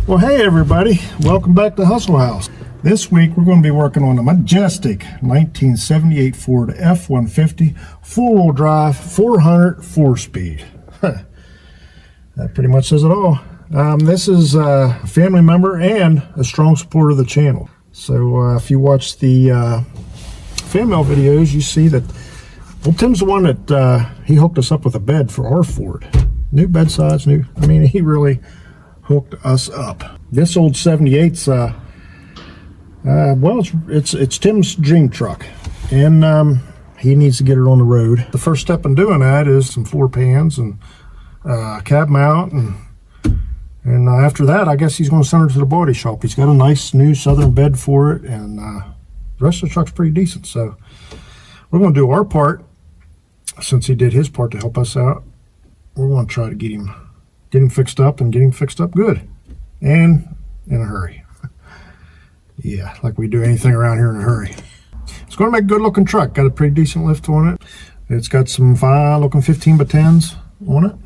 Well, hey everybody, welcome back to Hustle House. This week we're going to be working on a majestic 1978 Ford F150 four-wheel drive 400 4-speed. That pretty much says it all. This is a family member and a strong supporter of the channel. So if you watch the fan mail videos, you see that Tim's the one that he hooked us up with a bed for our Ford. New bed size, he really hooked us up. This old 78's well, it's Tim's dream truck, and he needs to get it on the road. The first step in doing that is some floor pans and cab mount, and after that, I guess he's going to send her to the body shop. He's got a nice new Southern bed for it, and the rest of the truck's pretty decent. So we're going to do our part, since he did his part to help us out. We're going to try to get him fixed up, and get him fixed up good, and in a hurry. Yeah, like we do anything around here in a hurry. It's going to make a good looking truck. Got a pretty decent lift on it. It's got some fine looking 15x10s on it.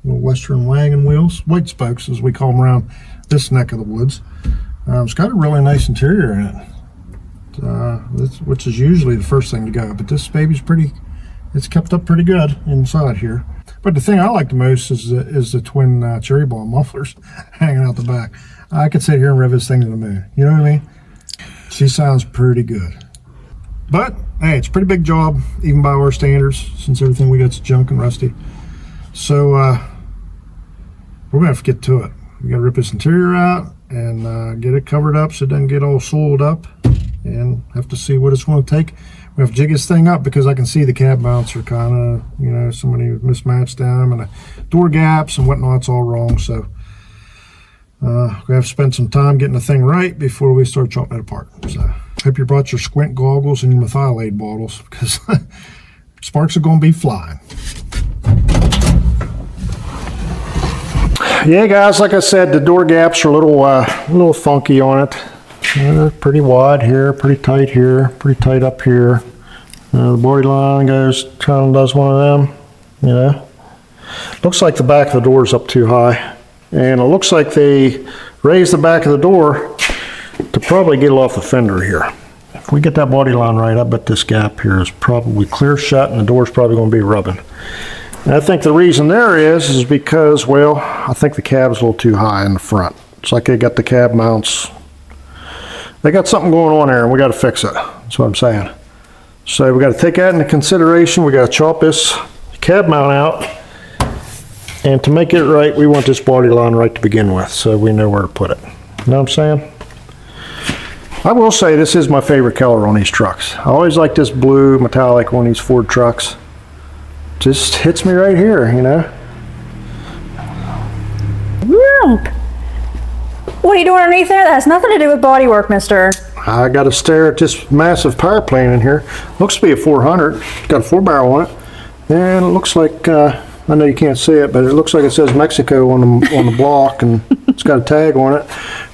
Little Western wagon wheels, white spokes as we call them around this neck of the woods. It's got a really nice interior in it, which is usually the first thing to go. But this baby's it's kept up pretty good inside here. But the thing I like the most is the twin cherry bomb mufflers hanging out the back. I could sit here and rev this thing to the moon. You know what I mean? She sounds pretty good. But, hey, it's a pretty big job, even by our standards, since everything we got's junk and rusty. So, we're going to have to get to it. We got to rip this interior out and get it covered up so it doesn't get all soiled up. And have to see what it's going to take. We have to jig this thing up because I can see the cab mounts are kind of, somebody mismatched them, and the door gaps and whatnot's all wrong. So, we have to spend some time getting the thing right before we start chopping it apart. So hope you brought your squint goggles and your methylate bottles, because sparks are going to be flying. Yeah, guys, like I said, the door gaps are a little funky on it. They're pretty wide here, pretty tight here, pretty tight up here. The body line kind of does one of them. Looks like the back of the door is up too high. And it looks like they raised the back of the door to probably get it off the fender here. If we get that body line right, I bet this gap here is probably clear shut, and the door's probably going to be rubbing. And I think the reason there is because, well, I think the cab's a little too high in the front. It's like they got the cab mounts. They got something going on there, and we got to fix it. That's what I'm saying. So we got to take that into consideration. We got to chop this cab mount out. And to make it right, we want this body line right to begin with, so we know where to put it. You know what I'm saying? I will say this is my favorite color on these trucks. I always like this blue metallic on these Ford trucks. Just hits me right here, What are you doing underneath there? That has nothing to do with body work, mister. I got to stare at this massive power plant in here. Looks to be a 400. Got a 4-barrel on it. And it looks like... I know you can't see it, but it looks like it says Mexico on the block, and it's got a tag on it.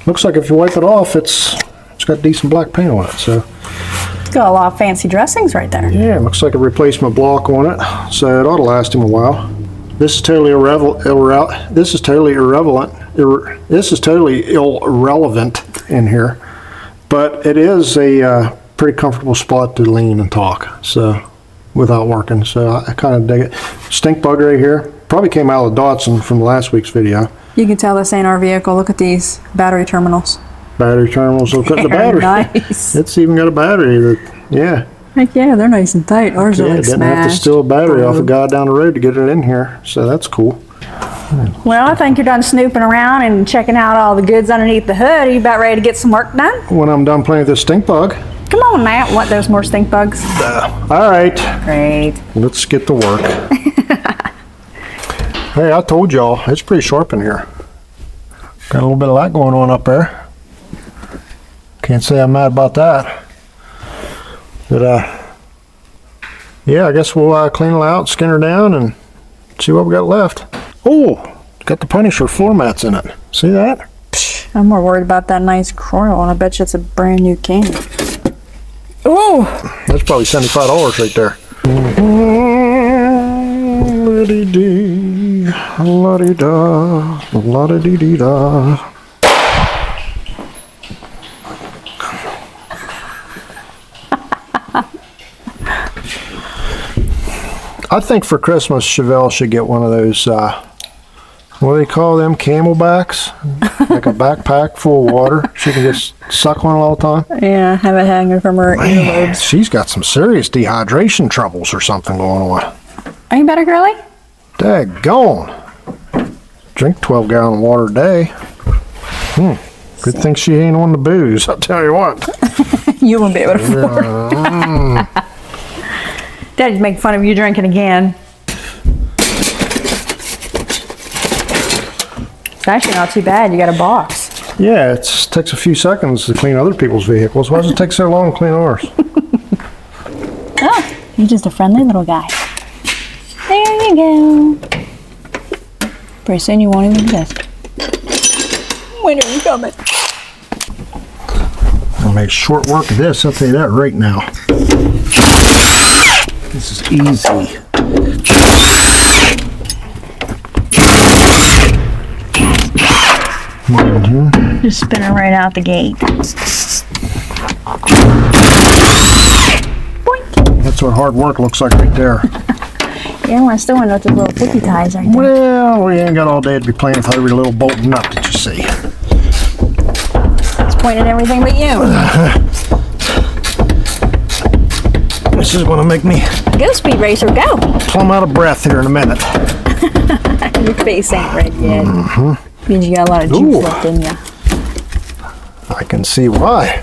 Looks like if you wipe it off, it's got decent black paint on it. So It's got a lot of fancy dressings right there. Yeah, it looks like a replacement block on it, so it ought to last him a while. This is totally irrelevant. This is totally irrelevant in here, but it is a pretty comfortable spot to lean and talk. So. Without working, so I kind of dig it. Stink bug right here. Probably came out of the Datsun from last week's video. You can tell this ain't our vehicle. Look at these battery terminals. Battery terminals. Look at the battery. Nice. It's even got a battery. Yeah. Heck yeah, they're nice and tight. Ours are like didn't smashed. have to steal a battery off a guy down the road to get it in here, so that's cool. Well, I think you're done snooping around and checking out all the goods underneath the hood. Are you about ready to get some work done? When I'm done playing with this stink bug. Come on, Matt. What, there's more stink bugs? All right. Great. Let's get to work. Hey, I told y'all, it's pretty sharp in here. Got a little bit of light going on up there. Can't say I'm mad about that. But, yeah, I guess we'll clean it out, skin her down, and see what we got left. Oh, got the Punisher floor mats in it. See that? I'm more worried about that nice coil, and I bet you it's a brand new candy. Ooh! That's probably $75 right there. Let it do. la-di-da, la-di-dee-da. I think for Christmas, Chevelle should get one of those, what do they call them, camelbacks? Like a backpack full of water. She can just suck on it all the time. Yeah, have it hanging from her earlobes. She's got some serious dehydration troubles or something going on. Are you better, girly? Daggone. Drink 12-gallon of water a day. Good thing she ain't on the booze, I'll tell you what. You won't be able to afford it. Daddy's making fun of you drinking again. It's actually not too bad. You got a box. Yeah, it takes a few seconds to clean other people's vehicles. Why does it take so long to clean ours? Oh, you're just a friendly little guy. There you go. Pretty soon you won't even exist. When are you coming? I'll make short work of this, I'll tell you that right now. This is easy. Just spinning right out the gate. Boink. That's what hard work looks like right there. Yeah, I still want to know what those little flippy ties are. Well, we ain't got all day to be playing with every little bolt and nut that you see. It's pointing at everything but you. This is going to make me Go, Speed Racer, go. plumb out of breath here in a minute. Your face ain't red yet. Means you got a lot of juice left in you. I can see why.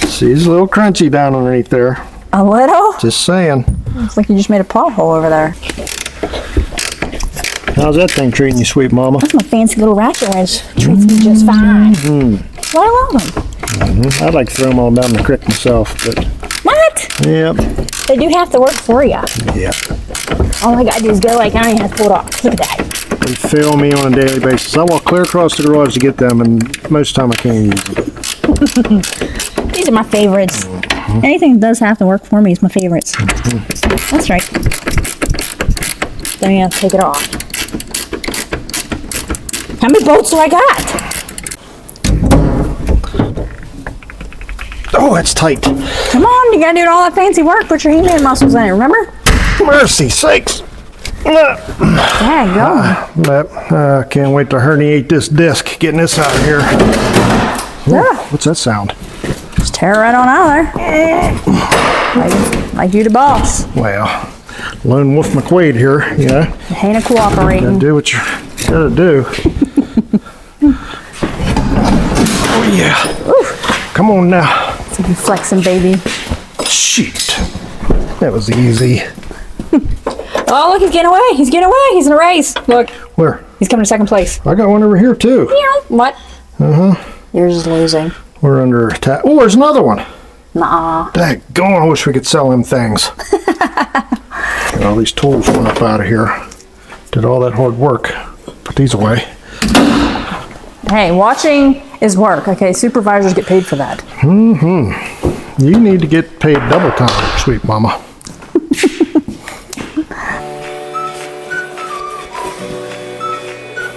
See, it's a little crunchy down underneath there. A little? Just saying. Looks like you just made a pothole over there. How's that thing treating you, sweet mama? That's my fancy little ratchet wrench. Treats me just fine. Well, I love them. I'd like to throw them all down the creek myself, but What? yep. They do have to work for you. Yep. All I gotta do is go like I don't even have to pull it off. Look at that. They fail me on a daily basis. I walk clear across the garage to get them, and most of the time I can't use them. These are my favorites. Anything that does have to work for me is my favorites. That's right. Then you have to take it off. How many bolts do I got? Oh, it's tight. Come on, you gotta do all that fancy work. Put your He-Man muscles in it, remember? Mercy sakes. Yeah, go. Can't wait to herniate this disc, getting this out of here. Ooh, what's that sound? Just tear it right on out of there. Like you the boss. Well, Lone Wolf McQuaid here, you know. You ain't a cooperating. Gotta do what you gotta do. Oh yeah. Oof. Come on now. So you flexing, baby. Shoot. That was easy. Oh, look, he's getting away. He's getting away. He's in a race. Look, Where? he's coming to second place. I got one over here too. What? Yours is losing. We're under attack. Oh, there's another one. Nuh-uh. Daggone, I wish we could sell them things. Get all these tools went up out of here. Did all that hard work. Put these away. Hey, watching is work, okay? Supervisors get paid for that. You need to get paid double time, sweet mama.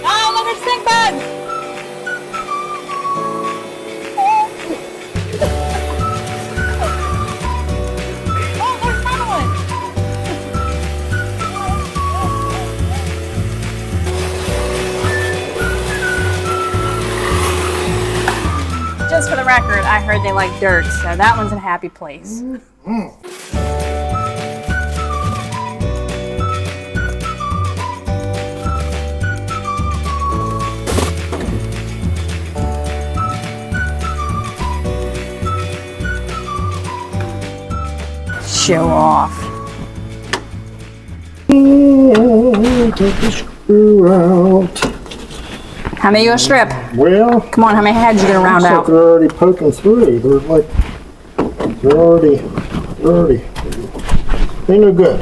Oh, look at stink bug! Oh, there's another one! Just for the record, I heard they like dirt, so that one's in a happy place. Show off. Take the screw out. How many you gonna strip? Well, Come on, how many heads you gonna round looks like out? they're already poking through. They're already, they no good.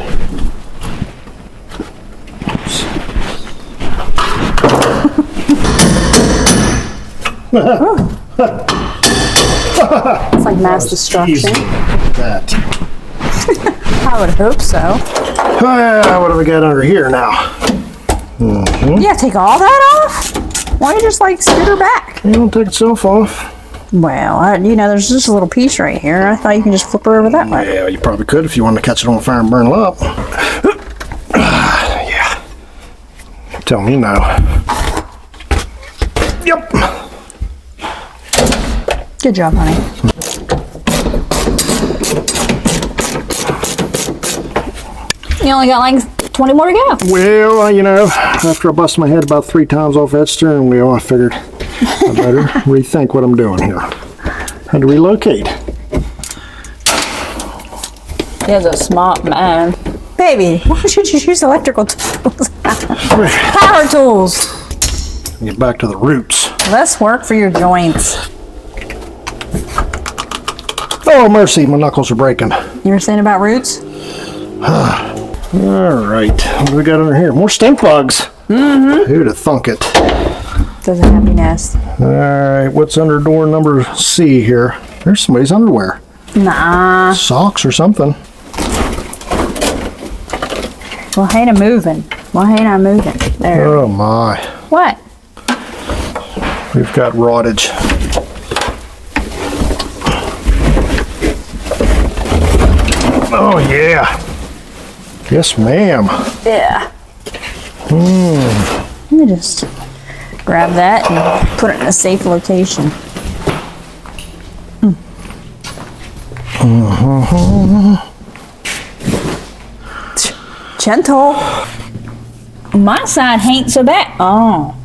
It's like mass destruction. That. I would hope so. What do we got under here now? Yeah, take all that off? Why don't you just like scoot her back? It don't take itself off. Well, you know, there's just a little piece right here. I thought you can just flip her over that way. Yeah, you probably could if you wanted to catch it on fire and burn it up. Yeah. Tell me now. Yep. Good job, honey. You only got like 20 more to go. Well, you know, after I busted my head about 3 times off that steering wheel, I figured I better rethink what I'm doing here. Had to relocate. He's a smart man. Baby, why should you use electrical tools? Power tools. Get back to the roots. Less work for your joints. Oh, mercy, my knuckles are breaking. You were saying about roots? All right, what do we got under here? More stink bugs. Who'd have thunk it? Does a happy nest. All right, what's under door number C here? There's somebody's underwear. Nah. Socks or something. Well, ain't I moving? Why ain't I moving? There. Oh my. What? We've got rottage. Oh yeah. Yes, ma'am. Yeah. Let me just grab that and put it in a safe location. Gentle. My side ain't so bad. Oh.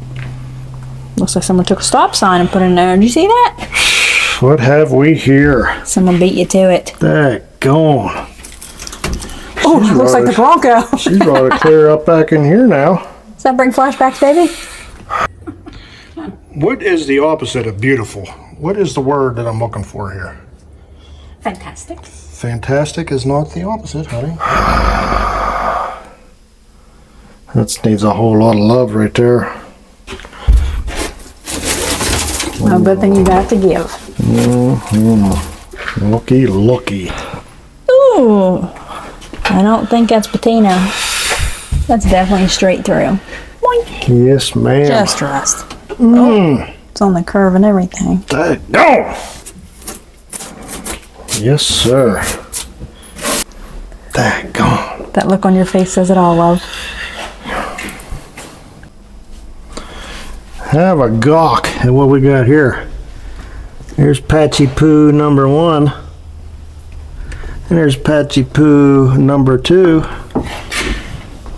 Looks like someone took a stop sign and put it in there. Did you see that? What have we here? Someone beat you to it. Daggone. Oh, it looks like the Bronco. She's brought to clear up back in here now. Does that bring flashbacks, baby? What is the opposite of beautiful? What is the word that I'm looking for here? Fantastic. Fantastic is not the opposite, honey. That needs a whole lot of love right there. No good thing you got to give. Looky, looky. Ooh. I don't think that's patina. That's definitely straight through. Boink. Yes, ma'am. Just rust. Oh, it's on the curve and everything. Daggone. Yes, sir. Daggone. That look on your face says it all, love. Have a gawk at what we got here. Here's Patchy Poo number 1. And there's Patchy Poo number 2.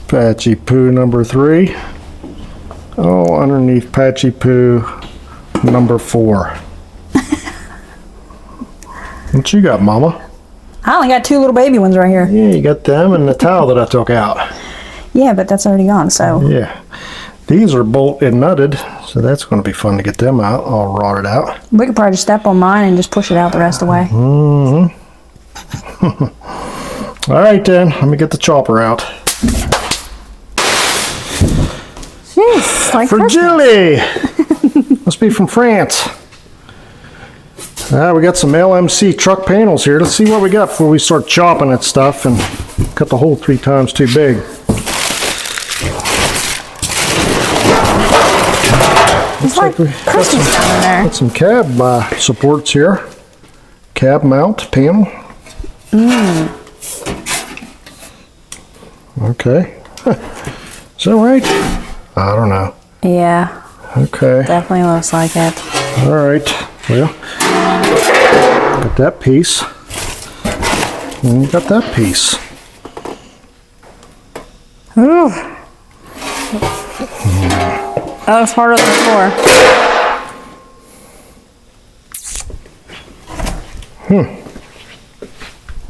Patchy Poo number 3. Oh, underneath Patchy Poo number 4. What you got, Mama? I only got 2 little baby ones right here. Yeah, you got them and the towel that I took out. Yeah, but that's already gone, so. Yeah. These are bolt and nutted, so that's going to be fun to get them out, all rotted out. We could probably just step on mine and just push it out the rest of the way. All right, then. Let me get the chopper out. Jeez, like For Christmas. Jilly! Must be from France. We got some LMC truck panels here. Let's see what we got before we start chopping at stuff and cut the hole 3 times too big. It's like Christmas down in there. Got some cab supports here. Cab mount panel. Okay. Is that right? I don't know. Yeah, Okay. definitely looks like it. All right. Well, got that piece. And you got that piece. Ooh. That was harder than before.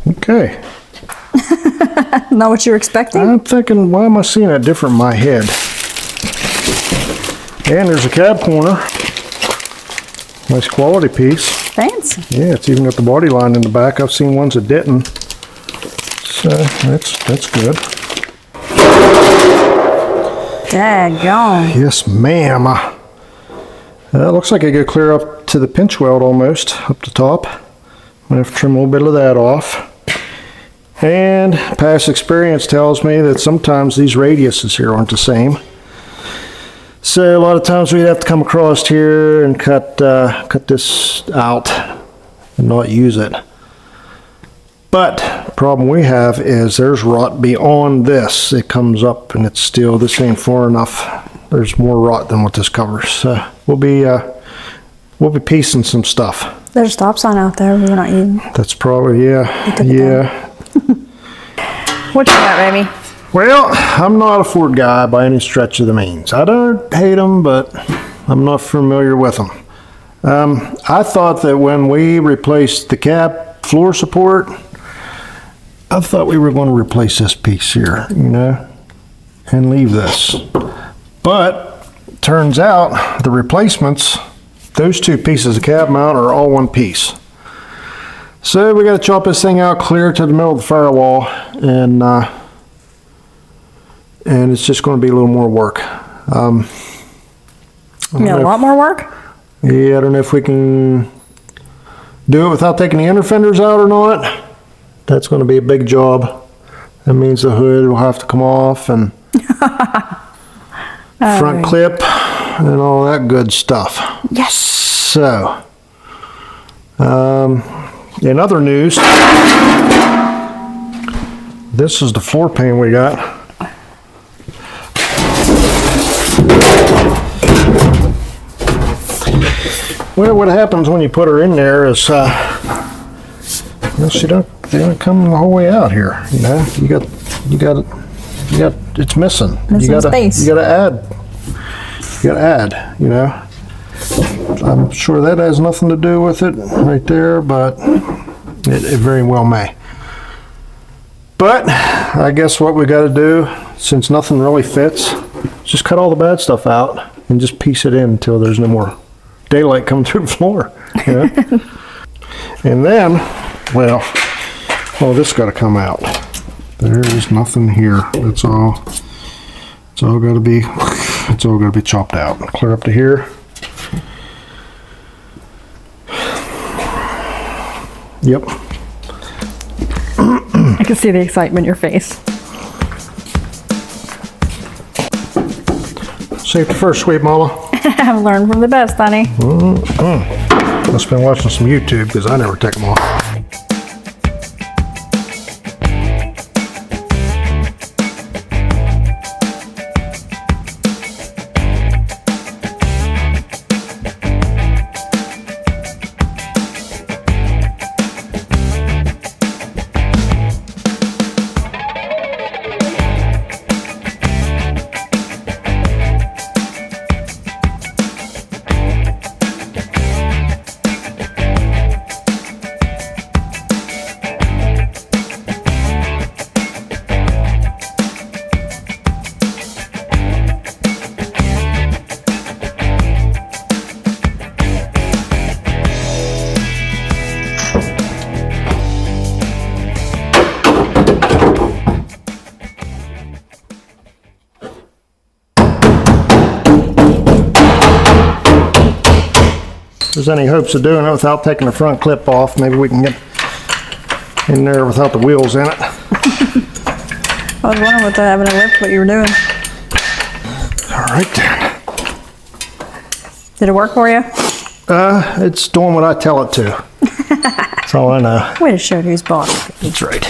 Okay. Not what you were expecting? I'm thinking, why am I seeing it different in my head? And there's a cab corner. Nice quality piece. Fancy. Yeah, it's even got the body line in the back. I've seen ones that didn't. So that's good. Daggone. Yes, ma'am. Looks like I go clear up to the pinch weld almost, up the top. I'm going to have to trim a little bit of that off. And past experience tells me that sometimes these radiuses here aren't the same. So a lot of times we'd have to come across here and cut this out and not use it. But the problem we have is there's rot beyond this. It comes up and it's still, this ain't far enough. There's more rot than what this covers. So we'll be piecing some stuff. There's a stop sign out there we're not using. That's probably, yeah. What you got, baby? Well, I'm not a Ford guy by any stretch of the means. I don't hate them, but I'm not familiar with them. I thought that when we replaced the cab floor support, I thought we were going to replace this piece here, you know, and leave this. But turns out the replacements, those two pieces of cab mount are all one piece. So we got to chop this thing out clear to the middle of the firewall, and it's just going to be a little more work. You mean a lot more work? Yeah, I don't know if we can do it without taking the inner fenders out or not. That's going to be a big job. That means the hood will have to come off and front clip and all that good stuff. Yes. So, in other news, this is the floor pan we got. Well, what happens when you put her in there is, well, they don't come the whole way out here. You know, you got, it's missing. Missing space. You gotta add. You know, I'm sure that has nothing to do with it right there, but it very well may. But I guess what we got to do, since nothing really fits, just cut all the bad stuff out and just piece it in until there's no more daylight coming through the floor. You know? And then, well, this got to come out. There is nothing here. It's all got to be chopped out. Clear up to here. Yep. I can see the excitement in your face. Safety first, sweet mama. I've learned from the best, honey. Must have been watching some YouTube because I never take them off. If there's any hopes of doing it without taking the front clip off, maybe we can get in there without the wheels in it. I was wondering with having a lift what you were doing. All right then. Did it work for you? It's doing what I tell it to. That's all I know. Way to show who's boss. That's right.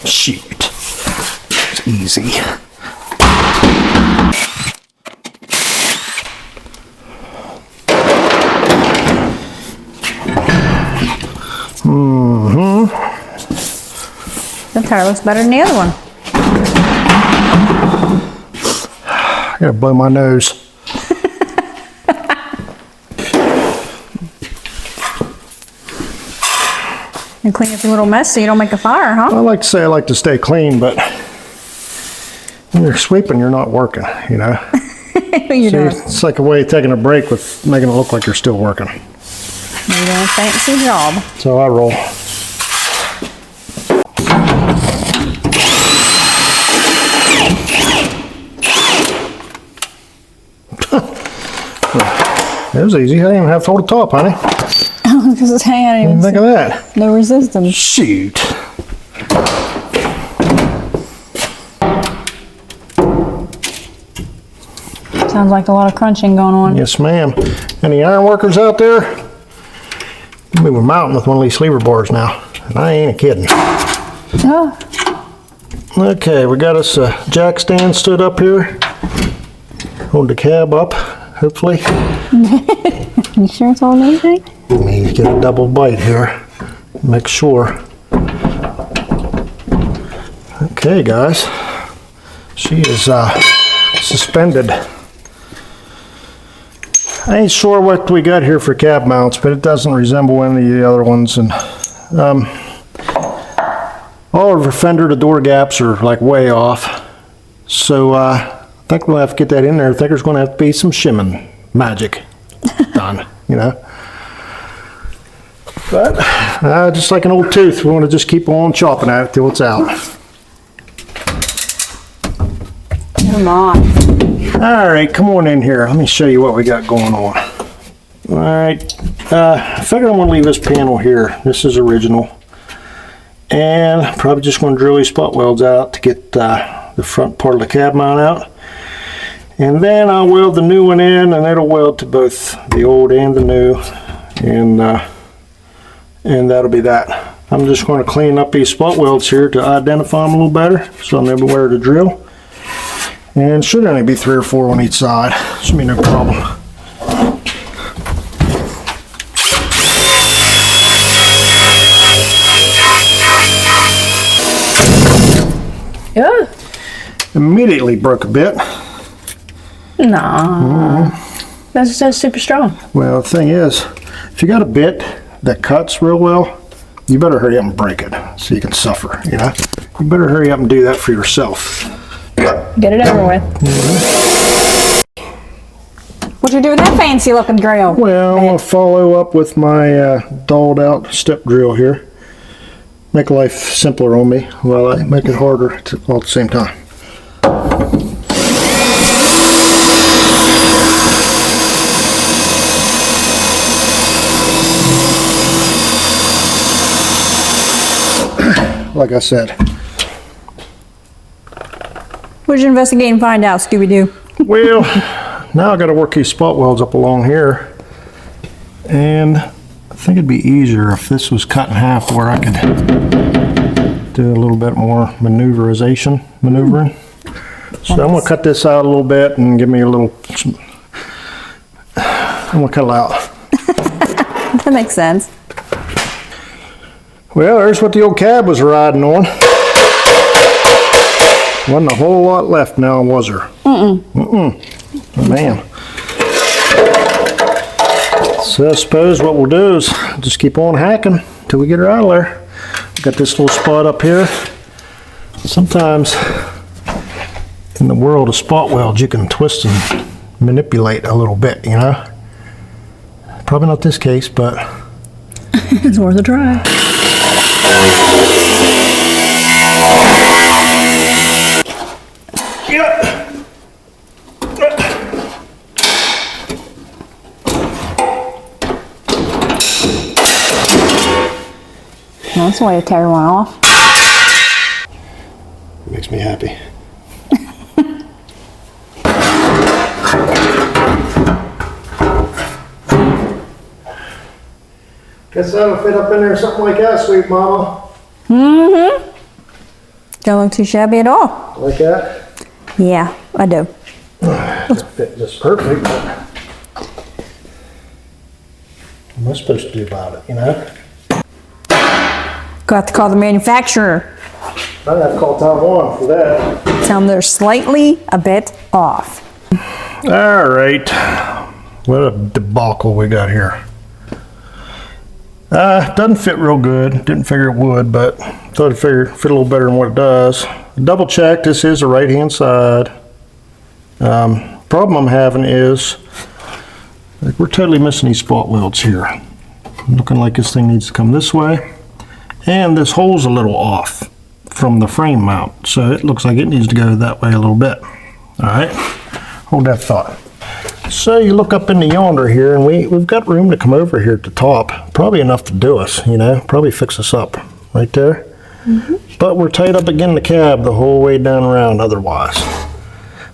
Shoot. It's easy. That tire looks better than the other one. I gotta blow my nose. And clean up your little mess so you don't make a fire, huh? I like to say I like to stay clean, but when you're sweeping, you're not working, you know? You don't. It's like a way of taking a break with making it look like you're still working. You're doing a fancy job. So I roll. It was easy. I didn't even have to hold the top, honey. I was gonna say, I didn't even Think of that. no resistance. Shoot. Sounds like a lot of crunching going on. Yes, ma'am. Any iron workers out there? We were mounting with one of these lever bars now, and I ain't kidding. Oh, Okay, we got us a jack stand stood up here. Hold the cab up, hopefully. you sure it's all anything? Let me get a double bite here. Make sure. Okay, guys. She is suspended. I ain't sure what we got here for cab mounts, but it doesn't resemble any of the other ones. And all of our fender to door gaps are like way off. So I think we'll have to get that in there. I think there's going to have to be some shimming magic done, you know. But just like an old tooth, we want to just keep on chopping at it till it's out. Come on. All right, come on in here. Let me show you what we got going on. All right, I figured I'm going to leave this panel here. This is original. And probably just going to drill these spot welds out to get the front part of the cab mount out. And then I'll weld the new one in, and it'll weld to both the old and the new. And that'll be that. I'm just going to clean up these spot welds here to identify them a little better, so I'll know where to drill. And should only be 3 or 4 on each side. Should be no problem. Yeah. Immediately broke a bit. Nah. That's super strong. Well, the thing is, if you got a bit that cuts real well, you better hurry up and break it so you can suffer, you know? You better hurry up and do that for yourself. Get it over with. What you do with that fancy looking drill? Well, I'll follow up with my dulled out step drill here. Make life simpler on me while I make it harder all at the same time. Like I said. What'd you investigate and find out, Scooby-Doo? Well, now I got to work these spot welds up along here. And I think it'd be easier if this was cut in half where I could do a little bit more maneuvering. So I'm going to cut this out a little bit and give me a little, I'm going to cut it out. That makes sense. Well, there's what the old cab was riding on. Wasn't a whole lot left now, was there? Oh, man. So I suppose what we'll do is just keep on hacking till we get her out of there. Got this little spot up here. Sometimes in the world of spot welds, you can twist and manipulate a little bit, you know? Probably not this case, but It's worth a try. Well, that's a way to tear one off. makes me happy. Guess that'll fit up in there something like that, sweet mama. Mm-hmm. Don't look too shabby at all. Like that? Yeah, I do. It'll fit just perfect, but what am I supposed to do about it, you know? Got to call the manufacturer. I'd have to call Taiwan for that. Tell them they're slightly a bit off. All right. What a debacle we got here. Doesn't fit real good. Didn't figure it would, but thought it'd fit a little better than what it does. Double check, this is the right hand side. Problem I'm having is like we're totally missing these spot welds here. Looking like this thing needs to come this way. And this hole's a little off from the frame mount, so it looks like it needs to go that way a little bit. All right, hold that thought. So you look up into yonder here, and we've got room to come over here at the top. Probably enough to do us, you know, probably fix us up right there. But we're tied up again in the cab the whole way down around otherwise.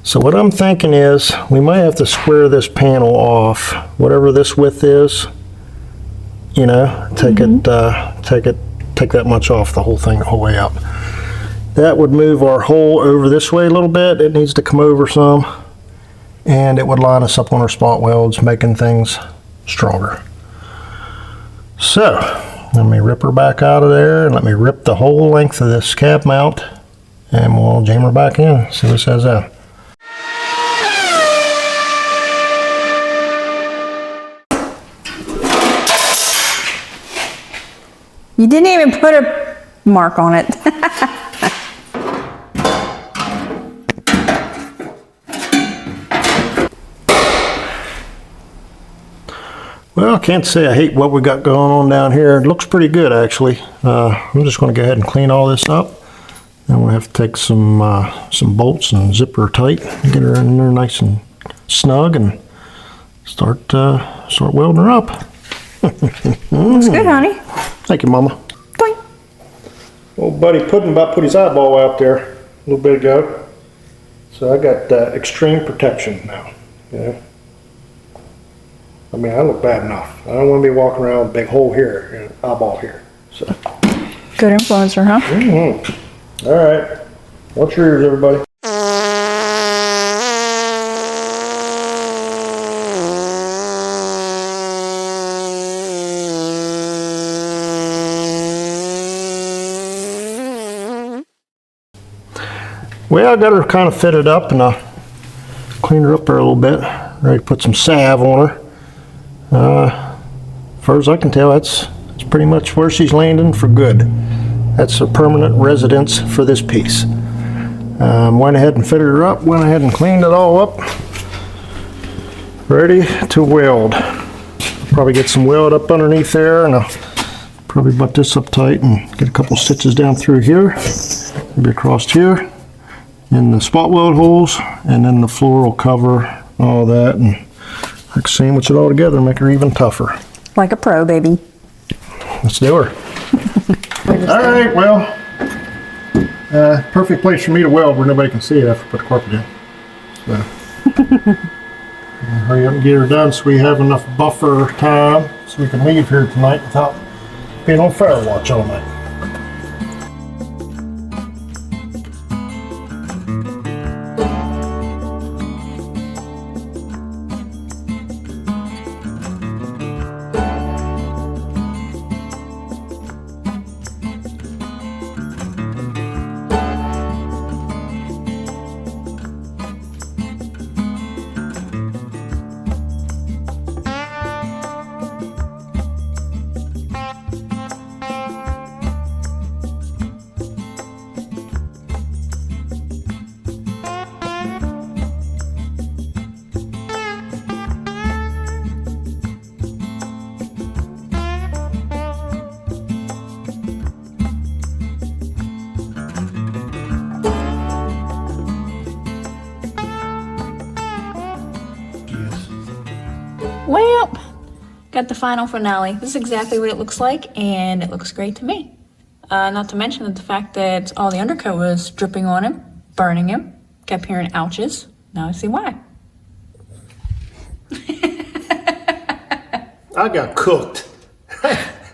So what I'm thinking is we might have to square this panel off, whatever this width is, you know, take that much off the whole thing the whole way up. That would move our hole over this way a little bit. It needs to come over some, and it would line us up on our spot welds, making things stronger. So let me rip her back out of there, and let me rip the whole length of this cab mount, and we'll jam her back in, see what it says out. You didn't even put a mark on it. Well, I can't say I hate what we got going on down here. It looks pretty good, actually. I'm just going to go ahead and clean all this up. Then we'll have to take some bolts and zip her tight, get her in there nice and snug, and start welding her up. Looks good, honey. Thank you, Mama. Boing. Old buddy Puddin' about put his eyeball out there a little bit ago. So I got extreme protection now, you know. I mean, I look bad enough. I don't want to be walking around with a big hole here and an eyeball here. So. Good influencer, huh? All right. What's yours, everybody? Well, I got her kind of fitted up, and I cleaned her up there a little bit. Ready to put some salve on her. As far as I can tell, that's pretty much where she's landing for good. That's a permanent residence for this piece. Went ahead and fitted her up, went ahead and cleaned it all up. Ready to weld. Probably get some weld up underneath there, and I'll probably butt this up tight and get a couple stitches down through here, maybe across here, in the spot weld holes, and then the floor will cover all that, and I can sandwich it all together and make her even tougher. Like a pro, baby. Let's do her. All right, well, perfect place for me to weld where nobody can see it after I put the carpet in. So, hurry up and get her done so we have enough buffer time so we can leave here tonight without being on fire watch all night. Well, got the final finale. This is exactly what it looks like, and it looks great to me. Not to mention the fact that all the undercoat was dripping on him, burning him, kept hearing ouches. Now I see why. I got cooked.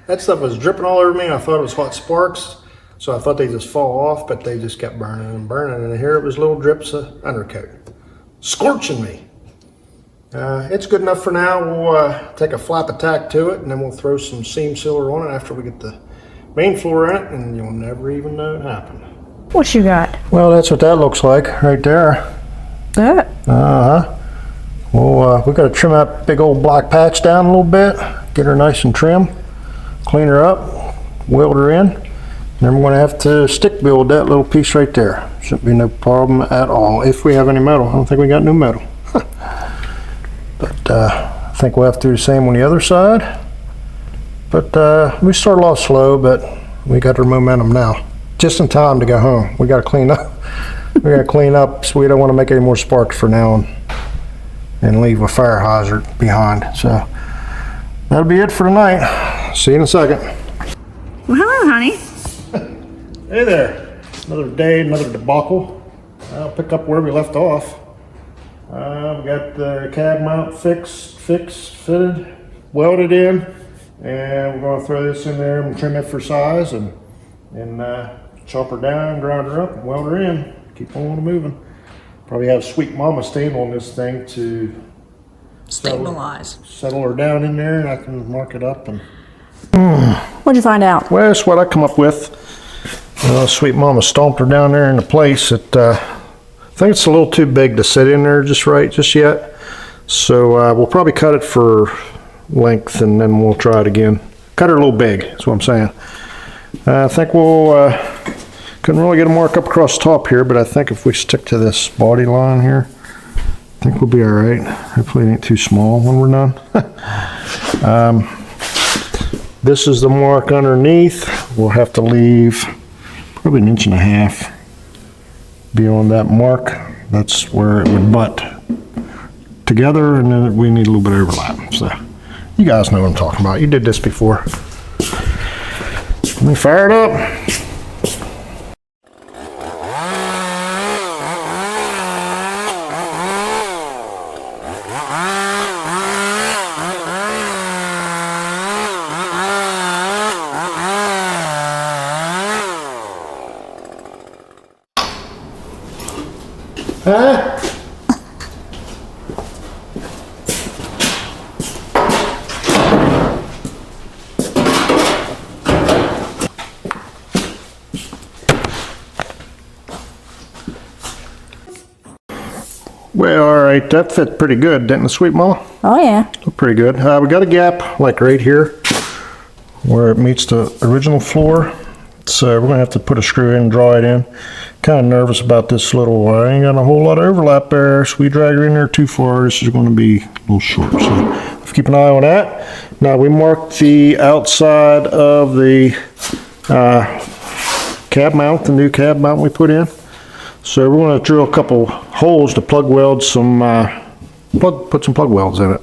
That stuff was dripping all over me, and I thought it was hot sparks, so I thought they'd just fall off, but they just kept burning and burning, and here it was little drips of undercoat. Scorching me. It's good enough for now. We'll take a flap attack to it, and then we'll throw some seam sealer on it after we get the main floor in it, and you'll never even know it happened. What you got? Well, that's what that looks like right there. That? Uh-huh. Well, we got to trim that big old black patch down a little bit, get her nice and trim, clean her up, weld her in, and then we're going to have to stick build that little piece right there. Shouldn't be no problem at all if we have any metal. I don't think we got no metal. But I think we'll have to do the same on the other side. But we started off slow, but we got our momentum now. Just in time to go home. We got to clean up. We got to clean up, so we don't want to make any more sparks for now. and leave a fire hydrant behind. So that'll be it for tonight. See you in a second. Well, hello, honey. Hey there. Another day, another debacle. I'll pick up where we left off. We got the cab mount fitted, welded in, and we're going to throw this in there and trim it for size and chop her down, grind her up, and weld her in. Keep on moving. Probably have Sweet Mama stand on this thing to settle her down in there, and I can mark it up. And What'd you find out? well, that's what I come up with. Sweet Mama stomped her down there in a place that I think it's a little too big to sit in there just yet. So we'll probably cut it for length, and then we'll try it again. Cut her a little big, that's what I'm saying. I think we'll, couldn't really get a mark up across the top here, but I think if we stick to this body line here, I think we'll be all right. Hopefully it ain't too small when we're done. This is the mark underneath. We'll have to leave probably 1.5 inches beyond that mark. That's where it would butt together, and then we need a little bit of overlap. So you guys know what I'm talking about. You did this before. Let me fire it up. Huh? Well, all right, that fit pretty good, didn't it, Sweet Mama? Oh, yeah. Looked pretty good. We got a gap, like right here, where it meets the original floor. So we're gonna have to put a screw in and draw it in. Kind of nervous about this little, I ain't got a whole lot of overlap there, so we drag her in there too far, this is gonna be a little short. So let's keep an eye on that. Now we marked the outside of the cab mount, the new cab mount we put in. So we're gonna drill a couple holes to plug weld some, put some plug welds in it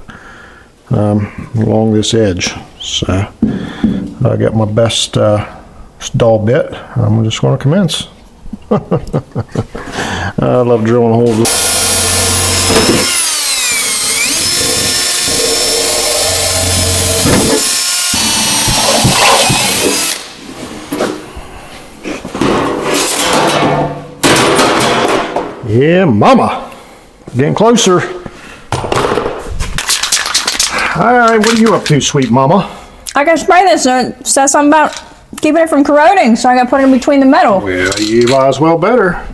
along this edge. So I got my best dull bit. I'm just going to commence. I love drilling holes. Yeah, mama. Getting closer. All right, what are you up to, Sweet Mama? I gotta spray this, and it says something about keeping it from corroding, so I gotta put it in between the metal. Well, you might as well better.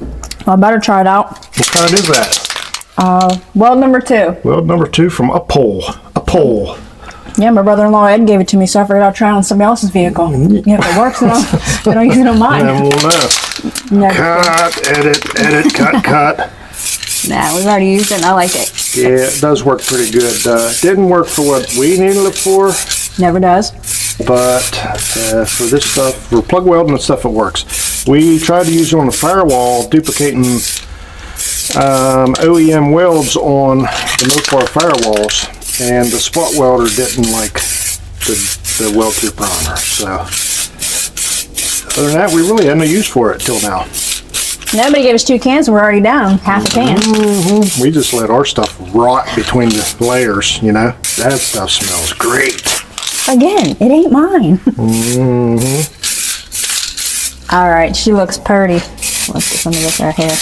Well, I better try it out. What kind is that? Weld number 2. Weld number 2 from a pole. A pole. Yeah, my brother-in-law Ed gave it to me, so I figured I'd try it on somebody else's vehicle. Yeah, if it works, then I'll use it on mine. And we'll know. No. Cut, edit, cut. Nah, we've already used it, and I like it. Yeah, it does work pretty good. Didn't work for what we needed it for, Never does. but for this stuff, for plug welding and stuff, it works. We tried to use it on the firewall, duplicating OEM welds on the Mopar firewalls, and the spot welder didn't like the weld grip on her. So other than that, we really had no use for it till now. Nobody gave us 2 cans, and we're already down half a can. Mm-hmm. We just let our stuff rot between the layers, you know. That stuff smells great. Again, it ain't mine. Mm-hmm. All right, she looks pretty. Let me get her hair.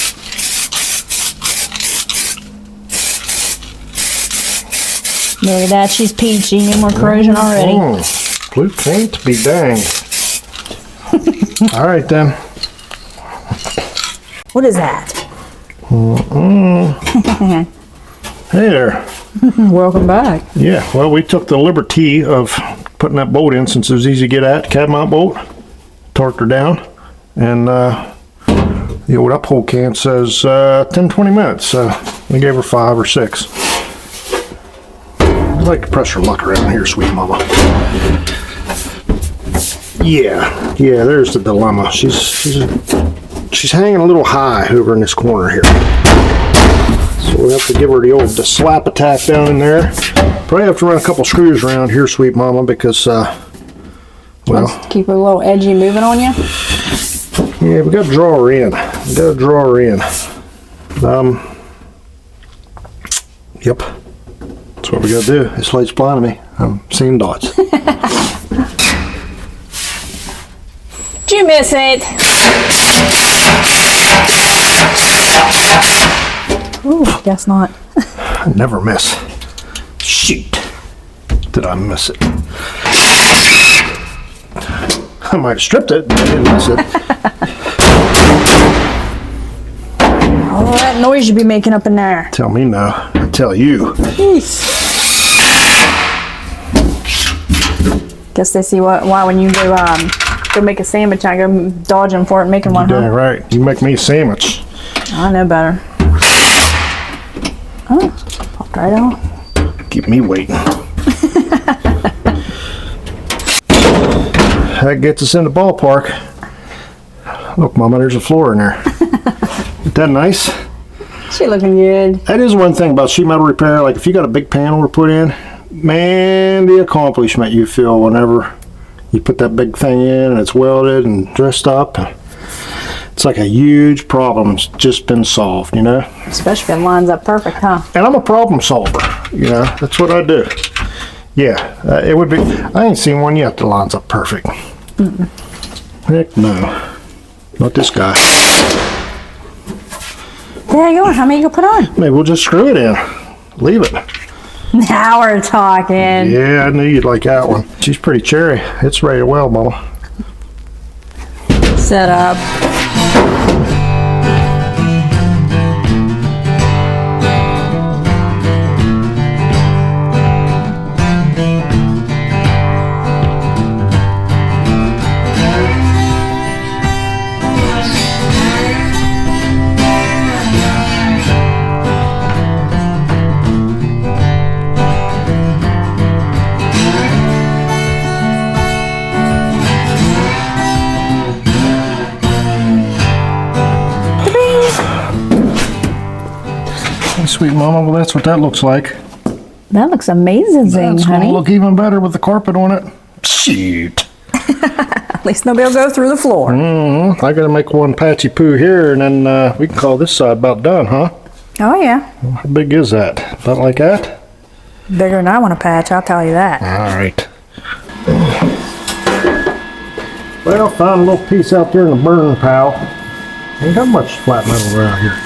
Look at that, she's peachy, no more corrosion already. Blue paint be dang. All right then. What is that? Hey there. Welcome back. Yeah, well, we took the liberty of putting that bolt in since it was easy to get at, cab mount bolt, torqued her down, and the old uphold can says 10-20 minutes, so we gave her 5 or 6. I like to press her luck around here, Sweet Mama. Yeah, there's the dilemma. She's hanging a little high over in this corner here. So we have to give her the slap attack down in there. Probably have to run a couple screws around here, sweet mama, because, well, keep it a little edgy moving on you. yeah, we got to draw her in. Yep. That's what we got to do. This light's blinding me. I'm seeing dots. Did you miss it? Ooh, guess not. I never miss. Shoot. Did I miss it? I might have stripped it, but I didn't miss it. All that noise you be making up in there. Tell me no. I tell you. Jeez. Guess they see why when you go make a sandwich, I go dodging for it and making one. You're dang right. You make me a sandwich. I know better. Oh, popped right out. Keep me waiting. That gets us in the ballpark. Look, Mama, there's a floor in there. Isn't that nice? She looking good. That is one thing about sheet metal repair. Like if you got a big panel to put in, man, the accomplishment you feel whenever you put that big thing in and it's welded and dressed up. It's like a huge problem's just been solved, you know? Especially if it lines up perfect, huh? And I'm a problem solver, you know? That's what I do. Yeah, it would be, I ain't seen one yet that lines up perfect. Mm-mm. Heck no. Not this guy. There you go. How many you gonna put on? Maybe we'll just screw it in. Leave it. Now we're talking. Yeah, I knew you'd like that one. She's pretty cherry. It's ready to weld, Mama. Set up. Sweet Mama, well that's what that looks like. That looks amazing, That's honey. gonna look even better with the carpet on it. Shoot. At least nobody will go through the floor. I gotta make one patchy poo here and then we can call this side about done, huh? Oh yeah. Well, how big is that? About like that? Bigger than I want to patch, I'll tell you that. Alright. Well, found a little piece out there in the burn pile. Ain't got much flat metal around here.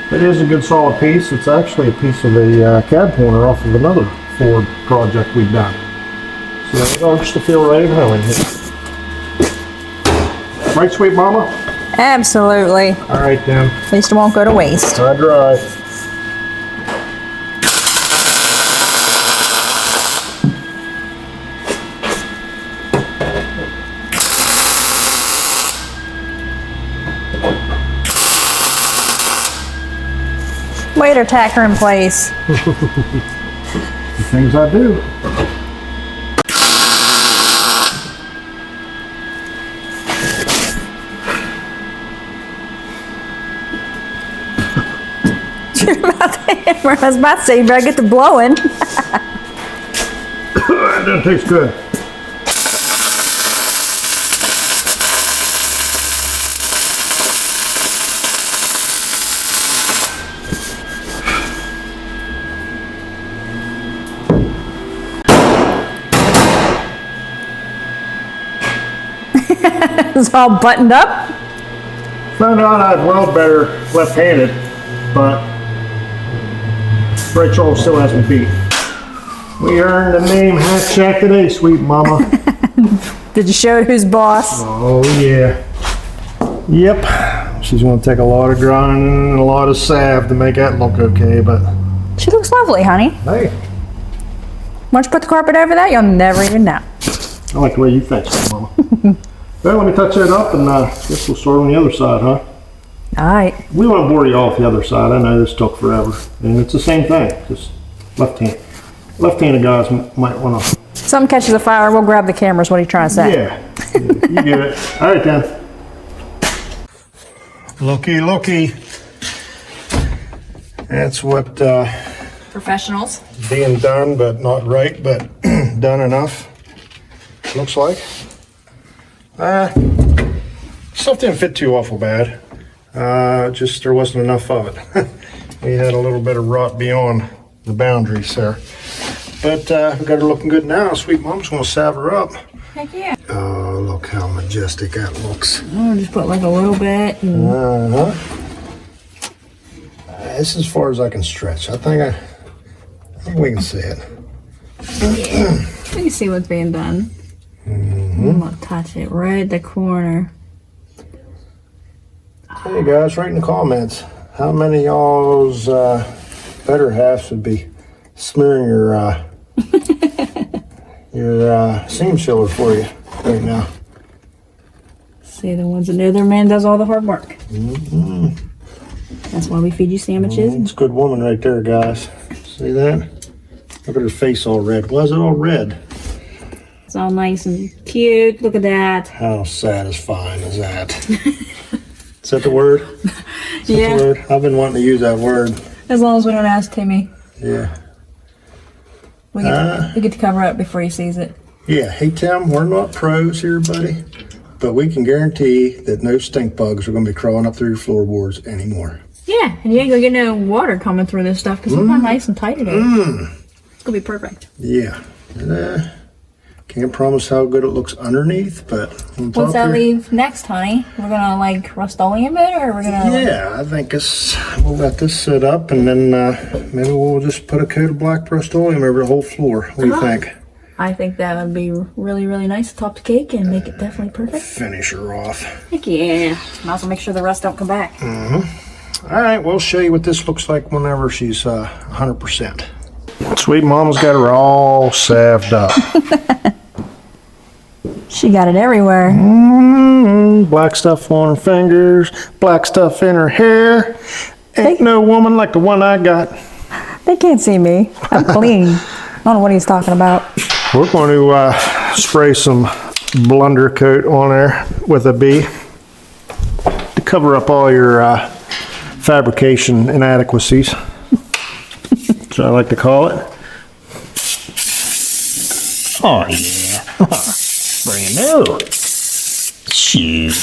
It is a good solid piece. It's actually a piece of a cab corner off of another Ford project we've done. So it all just to feel right at home in here. Right, sweet mama? Absolutely. All right then. At least it won't go to waste. Dry, dry. Way to tack her in place. The things I do. You're about to hammer. I was about to say, you better get the blowing. That doesn't taste good. It's all buttoned up. Found out I'd weld better left-handed, but right shoulder still has me beat. We earned the name Hat Shack today, sweet mama. Did you show who's boss? Oh yeah. Yep. She's gonna take a lot of grinding and a lot of salve to make that look okay, but She looks lovely, honey. hey, Once you put the carpet over that, you'll never even know. I like the way you think, sweet mama. Well, let me touch that up and guess we'll start on the other side, huh? All right. We won't bore you off the other side. I know this took forever. And it's the same thing, just left-handed guys might want to. Something catches a fire, we'll grab the cameras. What are you trying to say? Yeah, you get it. All right, then. Looky, looky. That's what Professionals. being done, but not right, but done enough. Looks like. Stuff didn't fit too awful bad. Just there wasn't enough of it. We had a little bit of rot beyond the boundaries there. But we got her looking good now. Sweet Mom's gonna salve her up. Heck yeah. Oh, look how majestic that looks. I'll just put like a little bit. And... This is as far as I can stretch. I think we can see it. Yeah. We can see what's being done. I'm gonna touch it right at the corner. Hey guys, write in the comments how many of y'all's better halves would be smearing your seam sealer for you right now. See, the ones that know their man does all the hard work. That's why we feed you sandwiches. It's a good woman right there, guys. See that? Look at her face all red. Why is it all red? It's all nice and cute. Look at that. How satisfying is that? Is that the word? Is that Yeah. the word? I've been wanting to use that word. As long as we don't ask Timmy. Yeah. We get to cover up before he sees it. Yeah. Hey, Tim, we're not pros here, buddy. But we can guarantee that no stink bugs are going to be crawling up through your floorboards anymore. Yeah, and you ain't gonna get no water coming through this stuff because look how nice and tight it is. It's gonna be perfect. Yeah. Can't promise how good it looks underneath, but on top What's that here- leave next, honey? We're gonna like Rust-Oleum it, or we're gonna? Yeah, I think we'll let this sit up, and then maybe we'll just put a coat of black Rust-Oleum over the whole floor. What do you think? I think that would be really, really nice to top the cake and make it definitely perfect. Finish her off. Heck yeah! Might as well make sure the rust don't come back. All right, we'll show you what this looks like whenever she's 100%. Sweet Mama's got her all salved up. She got it everywhere. Black stuff on her fingers, black stuff in her hair. Ain't no woman like the one I got. They can't see me. I'm clean. I don't know what he's talking about. We're going to spray some blunder coat on there with a B to cover up all your fabrication inadequacies. That's what I like to call it. Oh yeah. Brand new. Shoot.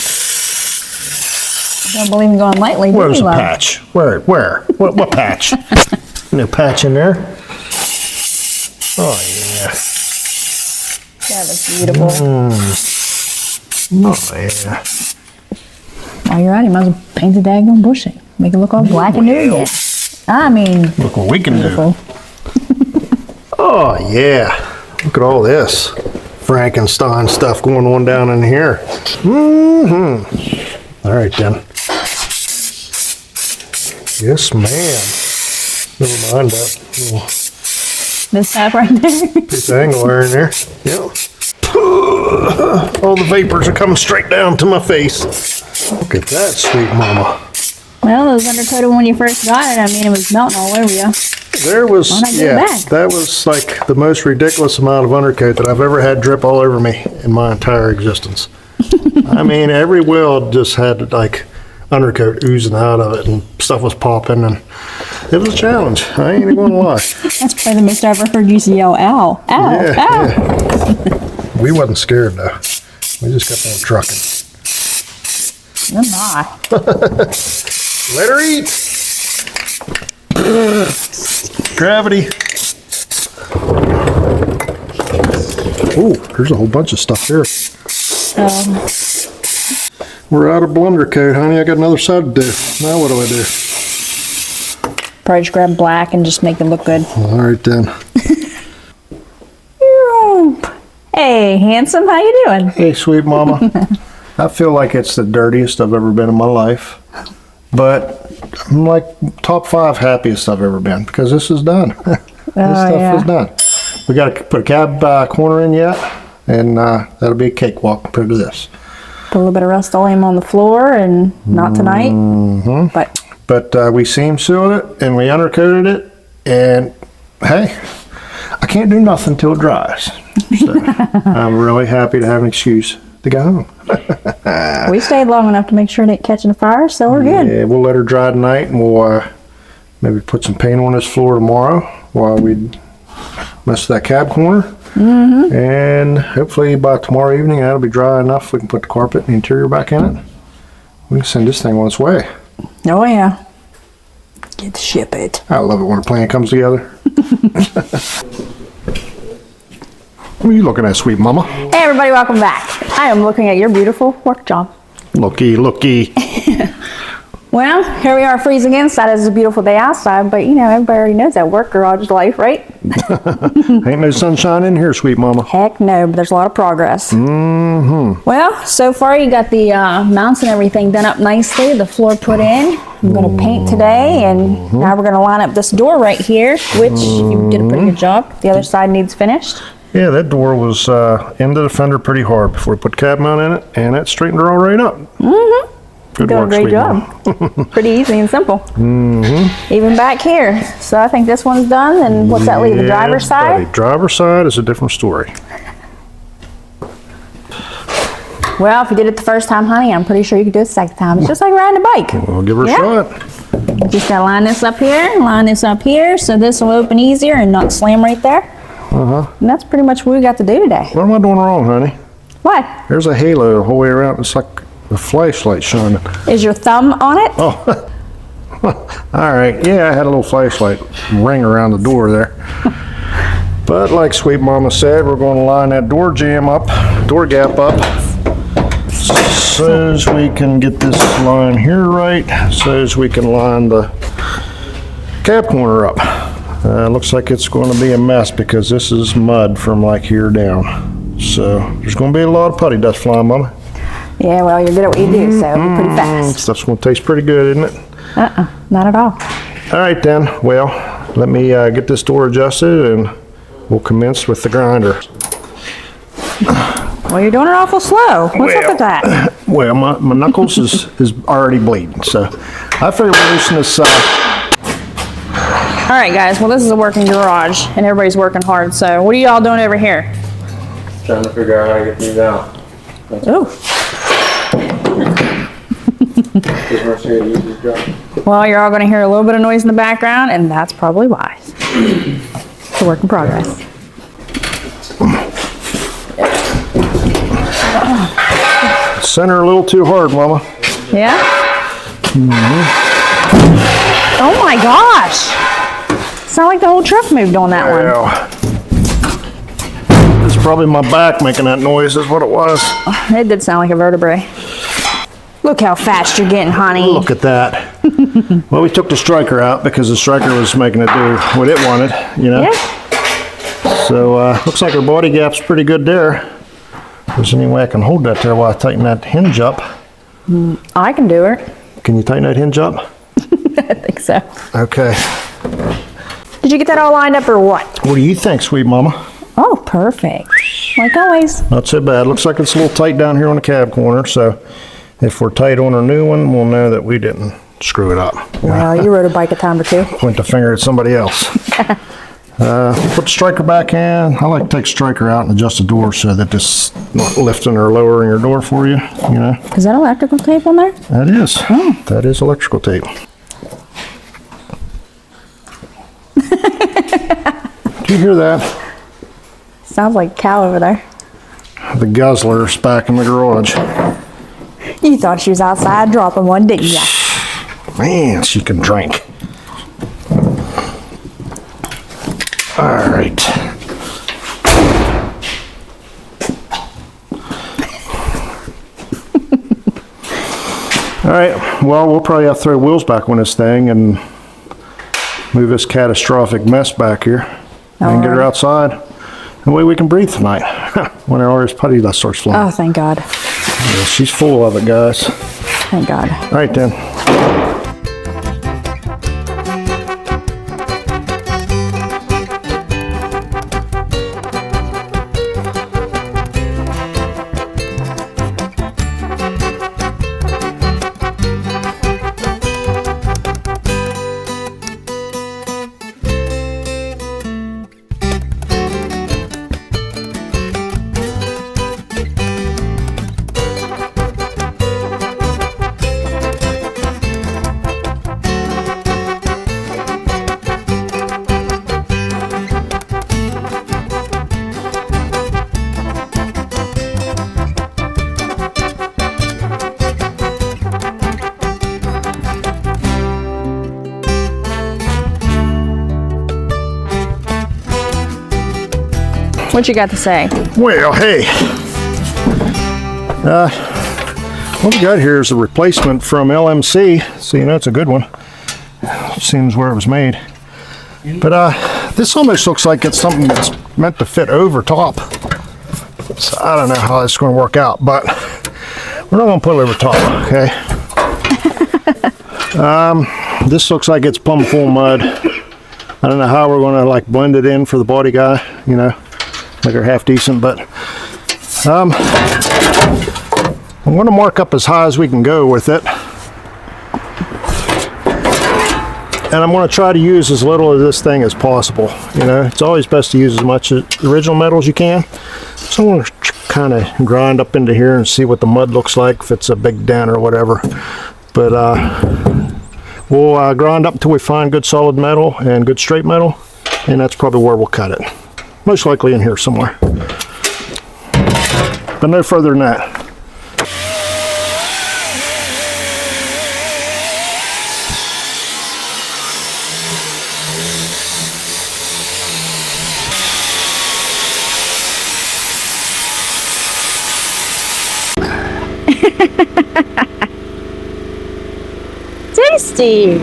Don't believe me going lightly. do Where's you, the love? patch? Where? What patch? No patch in there. Oh yeah. That is beautiful. Oh yeah. While you're at it, you might as well paint the daggone bushing. Make it look all black and new again. I mean, Look what we can beautiful. do. Oh yeah. Look at all this Frankenstein stuff going on down in here. All right then. Yes, ma'am. Never mind that little This tab right there. dangler in there. Yep. All the vapors are coming straight down to my face. Look at that, sweet mama. Well, it was undercoated when you first got it. I mean, it was melting all over you. There was, Why not put it yeah, back? that was like the most ridiculous amount of undercoat that I've ever had drip all over me in my entire existence. I mean, every weld just had like undercoat oozing out of it and stuff was popping, and it was a challenge. I ain't even gonna lie. That's probably the most I've ever heard you yell, ow, ow, Yeah, ow. yeah. We wasn't scared though. We just kept on trucking. Oh my. Let her eat. Gravity. Ooh, there's a whole bunch of stuff here. We're out of blunder coat, honey. I got another side to do. Now what do I do? Probably just grab black and just make it look good. All right then. Hey, handsome, how you doing? Hey, sweet mama. I feel like it's the dirtiest I've ever been in my life, but I'm like top 5 happiest I've ever been because this is done. This stuff is done. We got to put a cab corner in yet, and that'll be a cakewalk compared to this. Put a little bit of Rust-Oleum on the floor, and not tonight, but we seam sealed it and we undercoated it, and hey, I can't do nothing till it dries. So I'm really happy to have an excuse to go home. we stayed long enough to make sure it ain't catching a fire, so we're good. Yeah, we'll let her dry tonight, and we'll maybe put some paint on this floor tomorrow while we mess with that cab corner. And hopefully by tomorrow evening that'll be dry enough we can put the carpet and the interior back in it. We can send this thing on its way. Oh yeah. Get to ship it. I love it when a plan comes together. What are you looking at, sweet mama? Hey everybody, welcome back. I am looking at your beautiful work job. Looky, looky. Well, here we are freezing inside. It's a beautiful day outside, but you know, everybody already knows that work garage life, right? Ain't no sunshine in here, sweet mama. Heck no, but there's a lot of progress. Well, so far you got the mounts and everything done up nicely, the floor put in. I'm gonna paint today, and now we're gonna line up this door right here, which you did a pretty good job. The other side needs finished. Yeah, that door was into the fender pretty hard before we put cab mount in it, and that straightened her all right up. Good Doing work, a great sweet job. mama. Pretty easy and simple. Even back here. So I think this one's done, and what's that leave, the driver's side? The driver's side is a different story. Well, if you did it the first time, honey, I'm pretty sure you could do it the second time. It's just like riding a bike. We'll give her a shot. Just gotta line this up here, line this up here, so this will open easier and not slam right there. And that's pretty much what we got to do today. What am I doing wrong, honey? What? There's a halo the whole way around. It's like a flashlight shining. Is your thumb on it? Oh, all right. Yeah, I had a little flashlight ring around the door there. But like sweet mama said, we're going to line that door gap up, so as we can get this line here right, so as we can line the cab corner up. Looks like it's going to be a mess because this is mud from like here down. So there's going to be a lot of putty dust flying, mama. Yeah, well, you're good at what you do, so it'll be pretty fast. Stuff's going to taste pretty good, isn't it? Not at all. All right then. Well, let me get this door adjusted and we'll commence with the grinder. Well, you're doing it awful slow. What's up with that? Well, my knuckles is already bleeding, so I figure we'll loosen this side. All right, guys. Well, this is a working garage, and everybody's working hard. So, what are y'all doing over here? Trying to figure out how to get these out. Ooh. Well, you're all going to hear a little bit of noise in the background, and that's probably why. It's a work in progress. Center a little too hard, mama. Yeah? Oh my gosh! Sound like the whole truck moved on that one. Well, it's probably my back making that noise is what it was. It did sound like a vertebrae. Look how fast you're getting, honey. Look at that. Well, we took the striker out because the striker was making it do what it wanted, you know? Yeah. So, looks like our body gap's pretty good there. If there's any way I can hold that there while I tighten that hinge up. I can do it. Can you tighten that hinge up? I think so. Okay. Did you get that all lined up or what? What do you think, sweet mama? Oh, perfect. Like always. Not so bad. Looks like it's a little tight down here on the cab corner, so if we're tight on our new one, we'll know that we didn't screw it up. Well, you rode a bike a time or two. Point the finger at somebody else. Put the striker back in. I like to take striker out and adjust the door so that it's not lifting or lowering your door for you, you know. Is that electrical tape on there? That is. That is electrical tape. Do you hear that? Sounds like a cow over there. The guzzler's back in the garage. You thought she was outside dropping one, didn't you? Man, she can drink. All right. All right, well, we'll probably have to throw wheels back on this thing and move this catastrophic mess back here and get her outside. That way we can breathe tonight when all this putty dust starts flying. Oh, thank God. Yeah, she's full of it, guys. Thank God. All right, then. What you got to say? Well, hey. What we got here is a replacement from LMC. So, you know, it's a good one. Seems where it was made. But this almost looks like it's something that's meant to fit over top. So I don't know how it's going to work out, but we're not going to put it over top, okay? This looks like it's plumb full of mud. I don't know how we're going to like blend it in for the body guy, you know, make her half decent, but I'm going to mark up as high as we can go with it. And I'm going to try to use as little of this thing as possible. You know, it's always best to use as much of the original metal as you can. So I'm going to kind of grind up into here and see what the mud looks like, if it's a big dent or whatever. But we'll grind up until we find good solid metal and good straight metal. And that's probably where we'll cut it. Most likely in here somewhere. But no further than that. Tasty!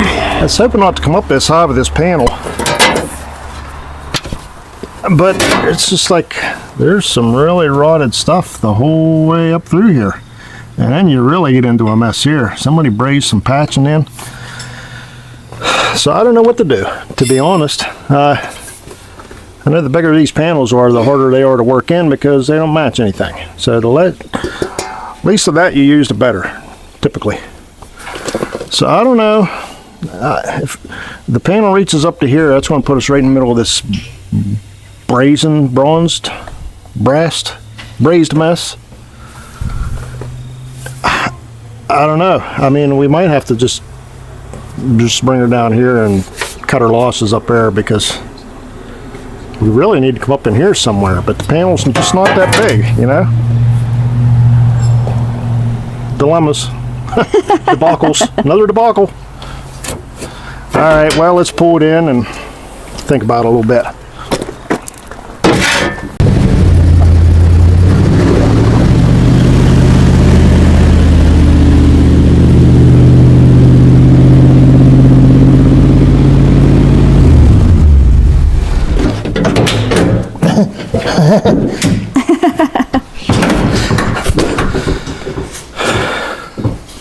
I was hoping not to come up this high with this panel. But it's just like there's some really rotted stuff the whole way up through here, and then you really get into a mess here. Somebody brazed some patching in, so I don't know what to do, to be honest. I know the bigger these panels are, the harder they are to work in because they don't match anything. So the least of that you use, the better, typically. So I don't know if the panel reaches up to here. That's going to put us right in the middle of this braised mess. I don't know. I mean, we might have to just bring her down here and cut her losses up there, because we really need to come up in here somewhere, but the panel's just not that big, you know. Dilemmas. Debacles. Another debacle. All right, well, let's pull it in and think about it a little bit.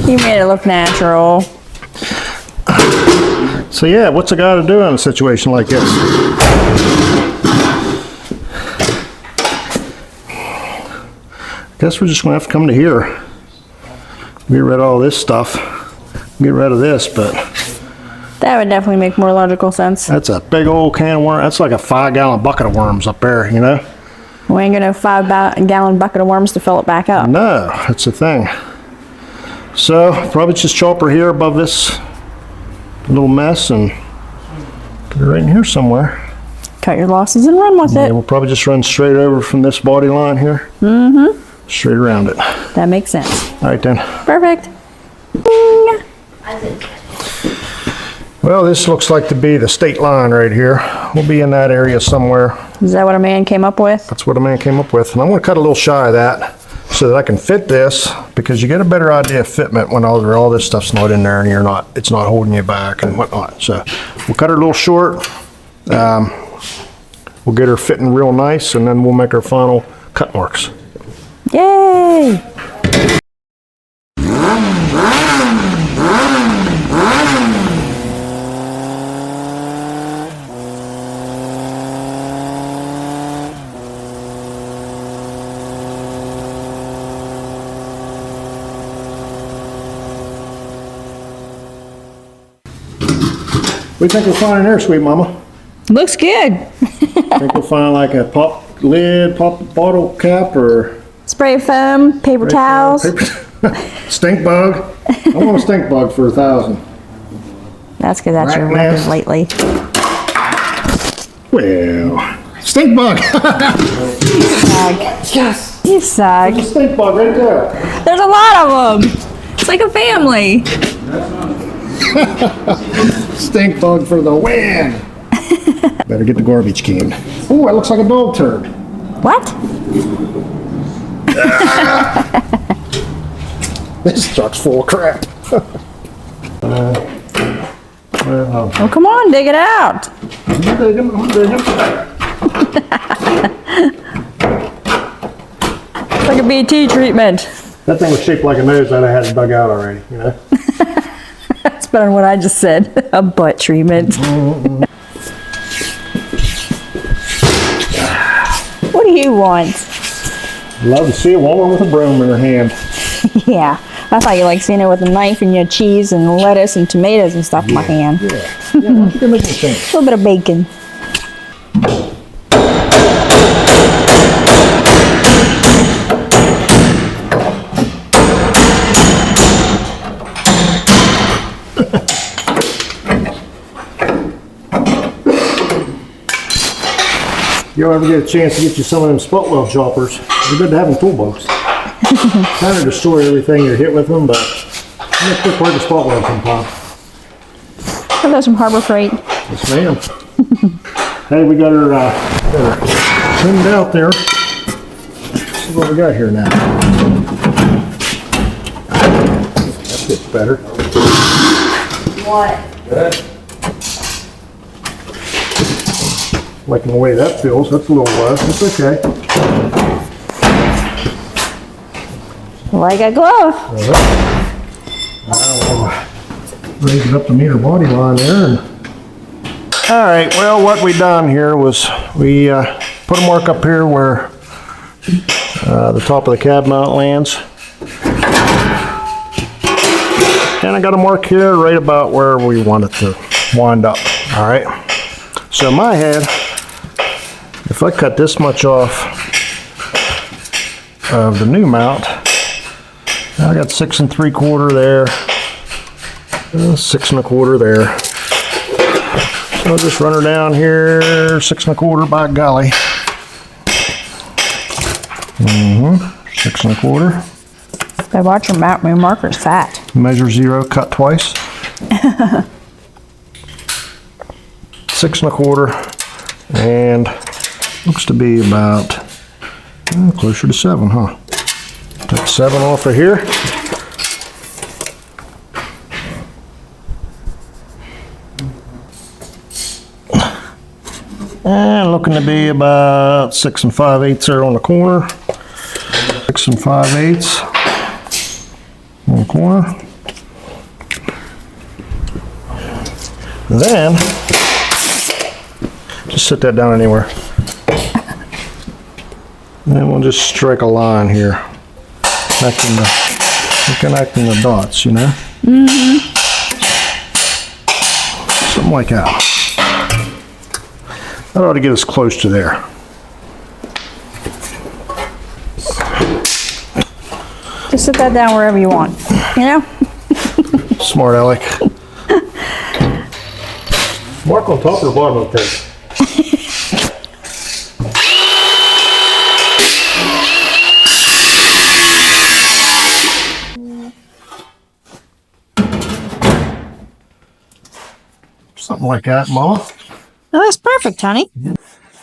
You made it look natural. So yeah, what's a guy to do in a situation like this? Guess we're just gonna have to come to here. Get rid of all this stuff. Get rid of this, but That would definitely make more logical sense. that's a big old can of worms. That's like a 5-gallon bucket of worms up there, you know? We ain't gonna have a 5-gallon bucket of worms to fill it back up. No, that's the thing. So probably just chop her here above this little mess and put her right in here somewhere. Cut your losses and run with Yeah, it. we'll probably just run straight over from this body line here. Mm-hmm. Straight around it. That makes sense. All right then. Perfect. Well, this looks like to be the state line right here. We'll be in that area somewhere. Is that what a man came up with? That's what a man came up with. And I'm going to cut a little shy of that so that I can fit this, because you get a better idea of fitment when all this stuff's not in there and it's not holding you back and whatnot. So we'll cut her a little short. We'll get her fitting real nice, and then we'll make our final cut marks. Yay! What do you think we'll find in there, sweet mama? Looks good. Think we'll find like a pop lid, pop bottle cap, or Spray foam, paper towels. stink bug? I want a stink bug for $1,000. That's because that's your Rat record nest. lately. Well, stink bug. Yes. You suck. Stink bug right there. There's a lot of them. It's like a family. Stink bug for the win. Better get the garbage can. Oh, that looks like a dog turd. What? This truck's full of crap. Oh, come on, dig it out. I'm digging. It's like a BT treatment. That thing was shaped like a nose that I had it dug out already, you know? That's better than what I just said. A butt treatment. What do you want? Love to see a woman with a broom in her hand. Yeah, I thought you like seeing it with a knife and your cheese and lettuce and tomatoes and stuff in my hand. Yeah, why don't you go make me think? A little bit of bacon. You ever get a chance to get you some of them spot weld choppers? They're good to have in toolbox. Kind of destroy everything you hit with them, but they're quick work to spot weld sometimes. Are those from Harbor Freight? Yes, ma'am. Hey, we got her trimmed out there. Let's see what we got here now. That gets better. What? Liking the way that feels. That's a little low. It's okay. Like a glove. Raise it up to meet her body line there. All right, well, what we done here was we put a mark up here where the top of the cab mount lands. And I got a mark here right about where we want it to wind up. All right. So in my head, if I cut this much off of the new mount, I got 6 3/4 there, 6 1/4 there. So I'll just run her down here, 6 1/4, by golly. 6 1/4. But watch your marker's fat. Measure 0, cut twice. 6 1/4, and looks to be about closer to 7, huh? Take 7 off of here. And looking to be about 6 5/8 there on the corner. 6 5/8 on the corner. And then, just sit that down anywhere. And then we'll just strike a line here, connecting the dots, you know? Something like that. That ought to get us close to there. Just sit that down wherever you want, you know? Smart Alec. Mark on top or the bottom of the page? Something like that, Mama. Oh, that's perfect, honey.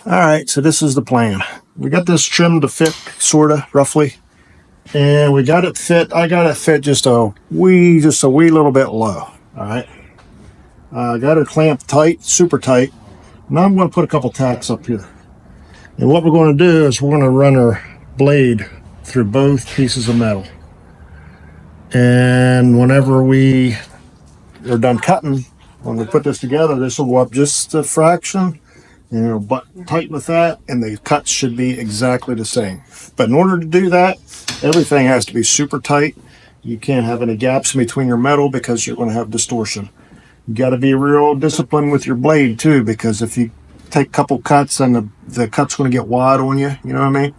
All right, so this is the plan. We got this trimmed to fit, sorta, roughly. And we got it fit, I got it fit just a wee little bit low, all right? Got it clamped tight, super tight. Now I'm gonna put a couple tacks up here. And what we're gonna do is we're gonna run our blade through both pieces of metal. And whenever we are done cutting, when we put this together, this will go up just a fraction, and it'll butt tight with that, and the cuts should be exactly the same. But in order to do that, everything has to be super tight. You can't have any gaps in between your metal because you're going to have distortion. You got to be real disciplined with your blade too, because if you take a couple cuts and the cut's going to get wide on you, you know what I mean?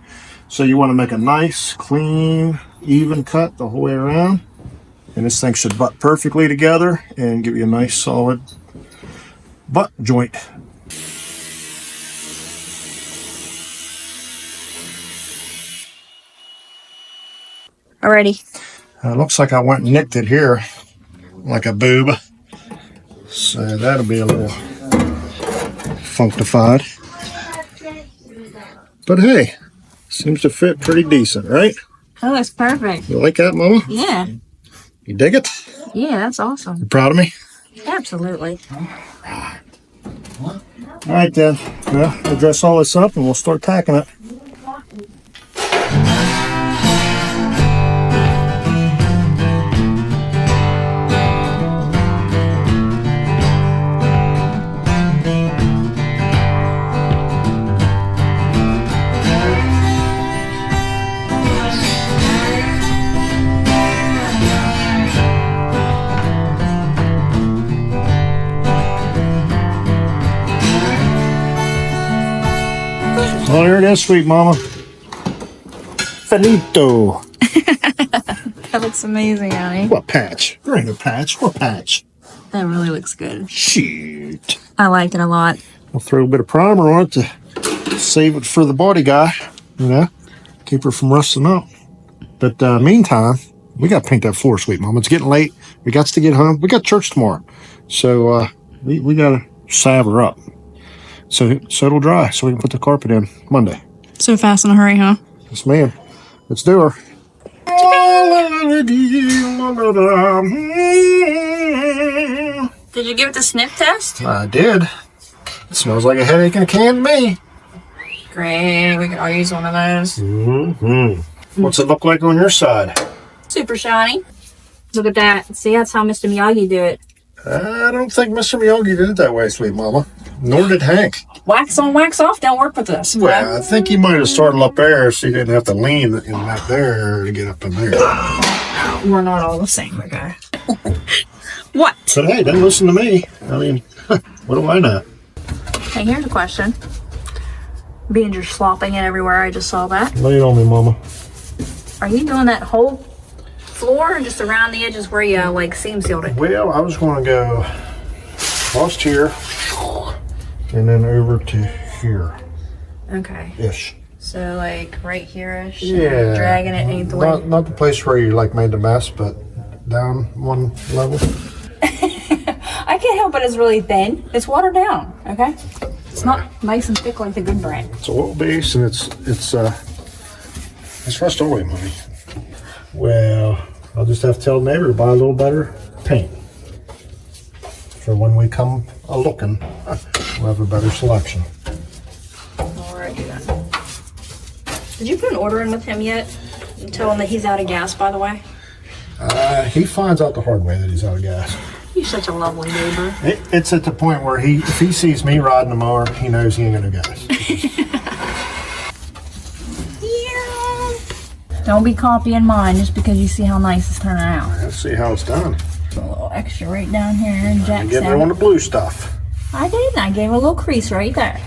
So you want to make a nice, clean, even cut the whole way around. And this thing should butt perfectly together and give you a nice solid butt joint. Alrighty. Looks like I went and nicked it here like a boob. So that'll be a little functified. But hey, seems to fit pretty decent, right? That looks perfect. You like that, Mama? Yeah. You dig it? Yeah, that's awesome. You proud of me? Absolutely. All right then. Well, we'll dress all this up and we'll start tacking it. Well, here it is, sweet mama. Finito. That looks amazing, Annie. What patch? There ain't no patch. What patch? That really looks good. Shoot. I like it a lot. I'll throw a bit of primer on it to save it for the body guy. You know, keep her from rusting up. But meantime, we got to paint that floor, sweet mama. It's getting late. We got to get home. We got church tomorrow. So we got to salve her up. So it'll dry, so we can put the carpet in Monday. So fast in a hurry, huh? Yes, ma'am. Let's do her. Did you give it the sniff test? I did. It smells like a headache in a can to me. Great. We could all use one of those. Mm-hmm. What's it look like on your side? Super shiny. Look at that. See, that's how Mr. Miyagi do it. I don't think Mr. Miyagi did it that way, sweet mama. Nor did Hank. Wax on, wax off don't work with this. Well, I think he might have started up there so he didn't have to lean in back there to get up in there. We're not all the same, okay? What? But hey, don't listen to me. I mean, what do I know? Hey, here's a question. Being you're slopping it everywhere, I just saw that. Lay it on me, mama. Are you doing that whole floor or just around the edges where you like seam sealed it? Well, I was going to go across here and then over to here. Okay. Ish. So like right here-ish? Yeah. Dragging it ain't the way. Not the place where you like made the mess, but down one level. I can't help it, it's really thin. It's watered down, okay? It's not nice and thick like the good brand. It's oil base and it's Rust-Oleum, honey. Well, I'll just have to tell the neighbor to buy a little better paint. For when we come a-looking, we'll have a better selection. Alrighty then. Did you put an order in with him yet? And tell him that he's out of gas, by the way? He finds out the hard way that he's out of gas. You're such a lovely neighbor. It's at the point where if he sees me riding the mower, he knows he ain't got no gas. Don't be copying mine just because you see how nice it's turning out. Let's see how it's done. A little extra right down here and Jack Getting said. on the blue stuff. I did. I gave a little crease right there.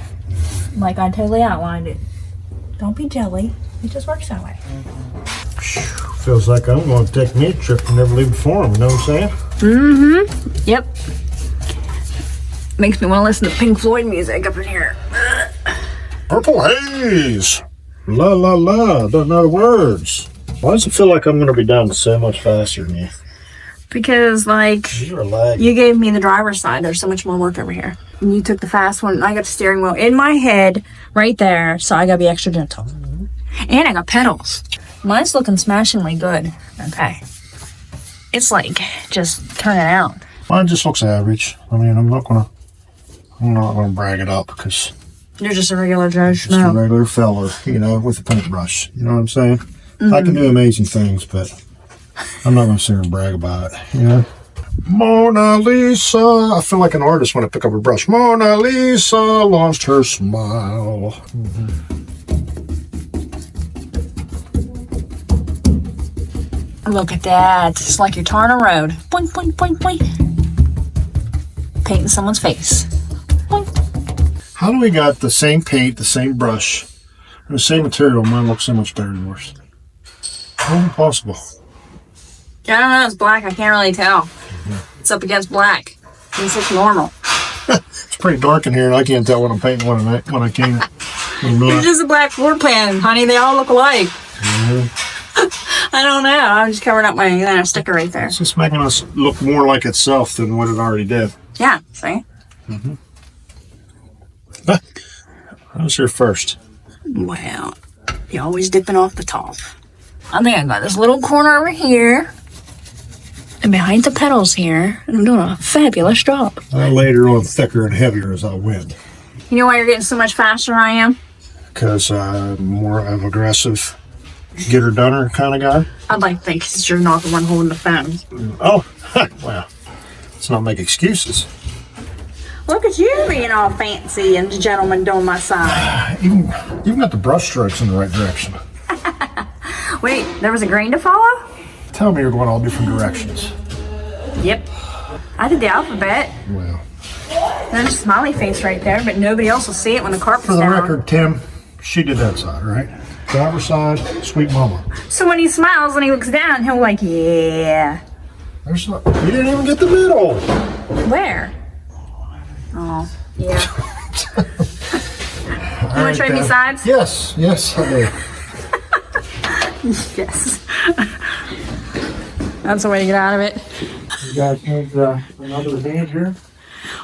Like I totally outlined it. Don't be jelly. It just works that way. Feels like I'm going to take me a trip and never leave before him, you know what I'm saying? Mm-hmm. Yep. Makes me want to listen to Pink Floyd music up in here. Purple haze. La la la. Don't know the words. Why does it feel like I'm going to be done so much faster than you? Because, like, You're lagging. you gave me the driver's side. There's so much more work over here. And you took the fast one. And I got the steering wheel in my head right there. So I got to be extra gentle. And I got pedals. Mine's looking smashingly good. Okay. It's like just turning out. Mine just looks average. I mean, I'm not gonna brag it up because You're just a regular Joe just a Schmo. regular fella, you know, with a paintbrush. You know what I'm saying? I can do amazing things, but I'm not gonna sit here and brag about it. You know. Mona Lisa. I feel like an artist when I pick up a brush. Mona Lisa lost her smile. Look at that. It's like you're tarring a road. Boink, boink, boink, boink. Painting someone's face. Boink. How do we got the same paint, the same brush, and the same material? Mine looks so much better than yours. How is it possible? I don't know. It's black. I can't really tell. It's up against black. This looks normal. It's pretty dark in here, and I can't tell when I'm painting when I can't. It's just a black floor pan, honey. They all look alike. I don't know. I'm just covering up my sticker right there. It's just making us look more like itself than what it already did. Yeah, see? I was here first. Well, you're always dipping off the top. I think I got this little corner over here. And behind the pedals here. And I'm doing a fabulous job. I laid her on thicker and heavier as I went. You know why you're getting so much faster than I am? Because I'm more of an aggressive, get-her-done-her kind of guy. I'd like to think because you're not the one holding the phone. Oh, well, let's not make excuses. Look at you being all fancy and the gentleman doing my side. Even got the brush strokes in the right direction. Wait, there was a green to follow? Tell me you're going all different directions. Yep. I did the alphabet. Well, There's a smiley face right there, but nobody else will see it when the carpet's for the down. record, Tim, she did that side, right? Driver's side, sweet mama. So when he smiles and he looks down, he'll like, yeah. There's not, you didn't even get the middle. Where? Oh, yeah. You want to trade me sides? Yes, I do. Yes. That's the way to get out of it. You guys need another hand here?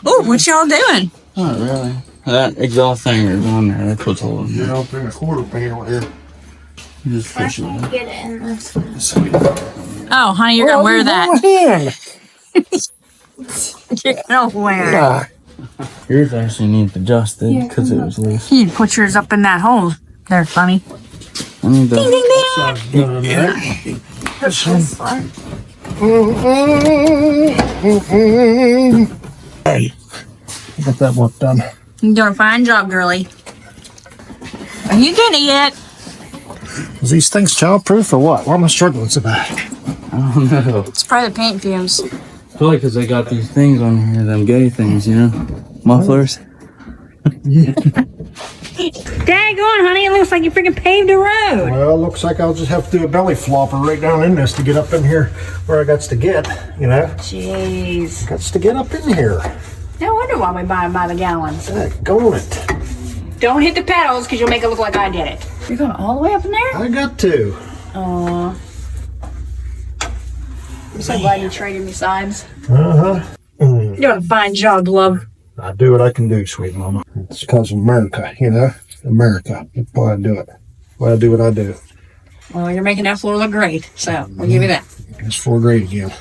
Oh, what y'all doing? Not really. That exhaust thing is on there. That puts a hole in You there. don't bring a quarter panel here. You just push it in. Get in. Sweet. Oh, honey, you're gonna wear that. Hand. You're gonna wear it. Yours actually needs adjusted because it was loose. You put yours up in that hole. There, funny. I need the. Hey, get that work done. You're doing a fine job, girlie. Are you getting it yet? Is these things childproof or what? Why am I struggling so bad? I don't know. It's probably the paint fumes. Probably because they got these things on here, them gay things, you know? Mufflers. Daggone, honey, it looks like you freaking paved a road. Well, looks like I'll just have to do a belly flopper right down in this to get up in here where I got to get, you know? Jeez. Got to get up in here. No wonder why we buy them by the gallons. Going it. Don't hit the pedals because you'll make it look like I did it. You're going all the way up in there? I got to. Aw. I'm so glad you traded me sides. Uh-huh. You're doing a fine job, love. I do what I can do, sweet mama. It's because of America, you know? America. That's why I do it. Why I do what I do. Well, you're making that floor look great, so we'll give you that. It's 4 grade again.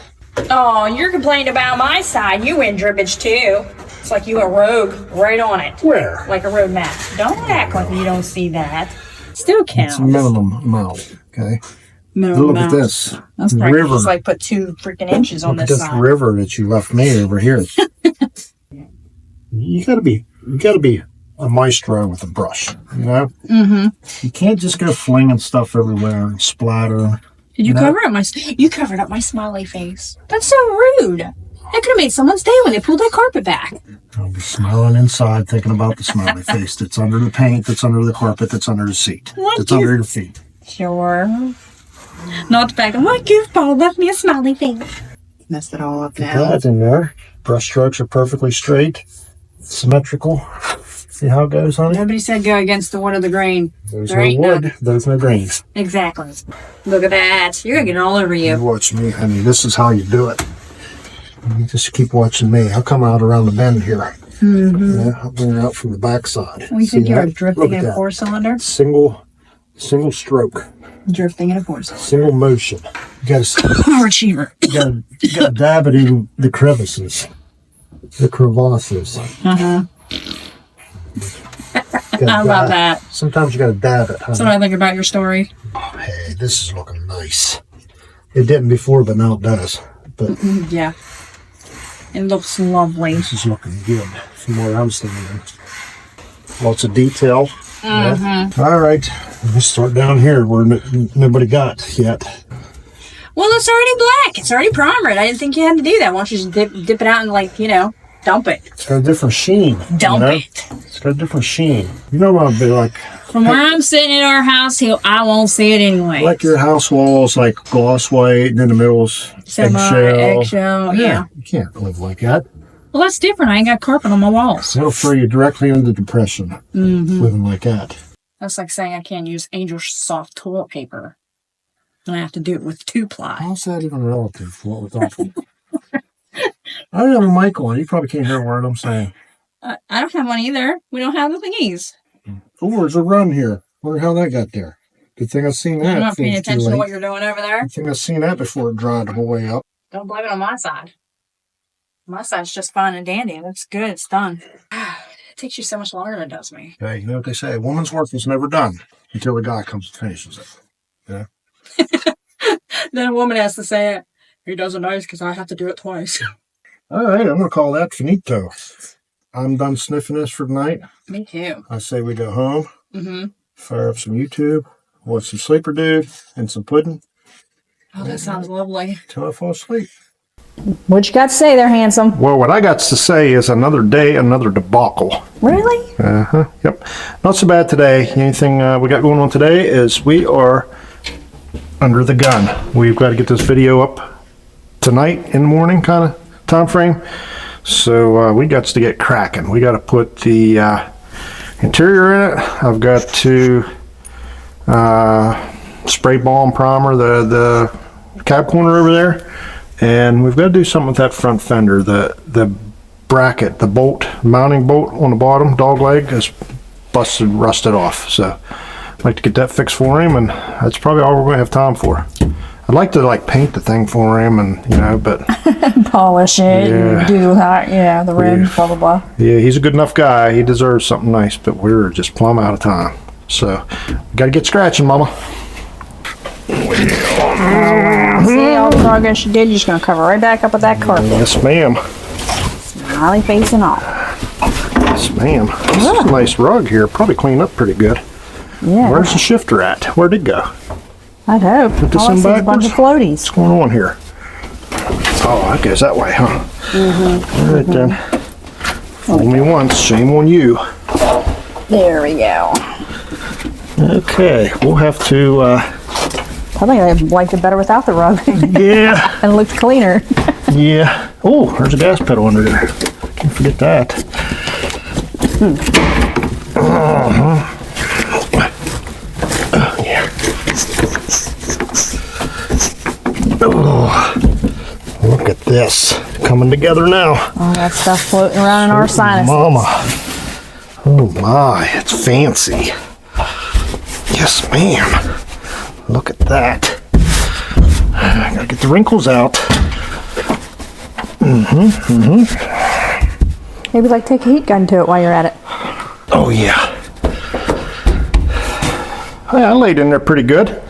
Oh, you're complaining about my side. You win drippage too. It's like you a rogue right on it. Where? Like a road map. Don't act like you don't see that. Still counts. It's a minimum amount, okay? Minimum Look amount. at this. That's probably river. just like put 2 freaking inches on Look at this this side. river that you left me over here. You gotta be a maestro with a brush, you know? Mm-hmm. You can't just go flinging stuff everywhere and splatter. Did you cover up my? You covered up my smiley face. That's so rude. That could have made someone's day when they pulled that carpet back. I'll be smiling inside, thinking about the smiley face that's under the paint, that's under the carpet, that's under the seat, that's under your feet. Sure. Not the fact that my goofball left me a smiley face. Messed it all up now. That's in there. Brush strokes are perfectly straight, symmetrical. See how it goes, honey? Nobody said go against the wood of the grain. There's There no ain't wood, none. there's no grains. Exactly. Look at that. You're gonna get it all over You you. watch me, honey. This is how you do it. You just keep watching me. I'll come out around the bend here. Mm-hmm. Yeah, I'll bring it out from the backside. We See think you're that? drifting Look at in a that. 4-cylinder. Single stroke, Drifting in a 4-cylinder. single motion. You gotta Overachiever. you gotta dab it in the crevices, the crevasses. Uh-huh. How about that? Sometimes you gotta dab it, honey. That's what I think about your story. Hey, this is looking nice. It didn't before, but now it does. But Yeah. It looks lovely. this is looking good from where I'm standing. Lots of detail. Yeah. All right, let's start down here where nobody got yet. Well, it's already black. It's already primered. I didn't think you had to do that. Why don't you just dip it out and, like, you know, dump it. It's got a different sheen. Dump you know? it. It's got a different sheen. You know what I'd be like? From where I'm sitting in our house, I won't see it anyway. Like your house walls, like gloss white, and in the middle's Eggshell. Yeah. You can't live like that. Well, that's different. I ain't got carpet on my walls. That'll throw you directly into depression, living like that. That's like saying I can't use Angel Soft toilet paper. And I have to do it with 2-ply. How's that even relative for what we're talking about? I don't have a mic on. You probably can't hear a word I'm saying. I don't have one either. We don't have the thingies. Oh, there's a run here. Wonder how that got there. Good thing I've seen that. I'm not paying attention to what you're doing over there. Good thing I've seen that before it dried the whole way up. Don't blame it on my side. My side's just fine and dandy. It looks good. It's done. It takes you so much longer than it does me. Hey, you know what they say? A woman's work is never done until the guy comes and finishes it. Yeah. Then a woman has to say it. He does it nice because I have to do it twice. All right, I'm going to call that finito. I'm done sniffing this for tonight. Me too. I say we go home, fire up some YouTube, watch some Sleeper Dude, and some pudding. Oh, that sounds lovely. Till I fall asleep. What you got to say there, handsome? Well, what I got to say is another day, another debacle. Really? Yep. Not so bad today. Anything we got going on today is we are under the gun. We've got to get this video up tonight in the morning kind of time frame. So we got to get cracking. We got to put the interior in it. I've got to spray ball and primer the cab corner over there. And we've got to do something with that front fender. The bracket, the bolt, mounting bolt on the bottom, dog leg, is busted, rusted off. So I'd like to get that fixed for him, and that's probably all we're going to have time for. I'd like to like paint the thing for him, and but polish it, and do that, the rim, blah blah blah. Yeah, he's a good enough guy. He deserves something nice, but we're just plumb out of time. So we got to get scratching, Mama. See all the progress you did. You're just gonna cover right back up with that carpet. Yes, ma'am. Smiley face and all. Yes, ma'am. This is a nice rug here. Probably cleaned up pretty good. Yeah. Where's the shifter at? Where'd it go? I'd hope. Put this All I in see is a bunch backwards? of floaties. What's going on here? Oh, that goes that way, huh? All right then. Fool me once, shame on you. There we go. Okay, we'll have to. I think I liked it better without the rug. Yeah. And it looked cleaner. Yeah. Oh, there's a gas pedal under there. Can't forget that. Yeah. Oh, look at this. Coming together now. All that stuff floating around in our sinuses. Mama. Oh my, it's fancy. Yes, ma'am. Look at that. I gotta get the wrinkles out. Maybe like take a heat gun to it while you're at it. Oh yeah. I laid in there pretty good.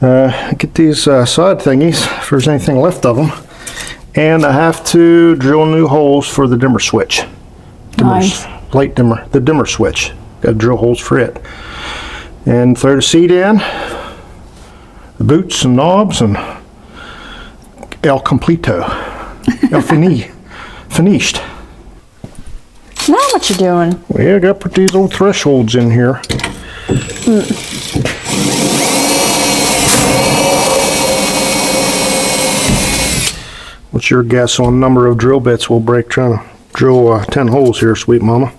Get these side thingies if there's anything left of them. And I have to drill new holes for the dimmer switch. Nice. Light dimmer, the dimmer switch. Got to drill holes for it. And throw the seat in, the boots and knobs, and el completo, el finished. Now what you doing? Well, I got to put these old thresholds in here. What's your guess on number of drill bits we'll break trying to drill 10 holes here, sweet mama?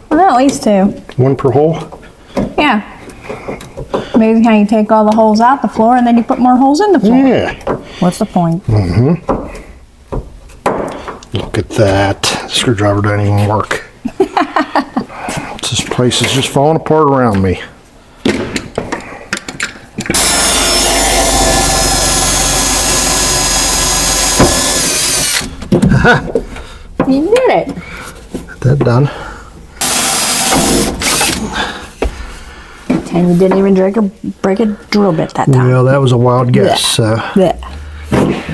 Well, at least 2. One per hole? Yeah. Amazing how you take all the holes out the floor and then you put more holes in the floor. Yeah. What's the point? Look at that. Screwdriver doesn't even work. This place is just falling apart around me. You did it. Get that done. And you didn't even break a drill bit that time. Well, that was a wild guess. So Yeah.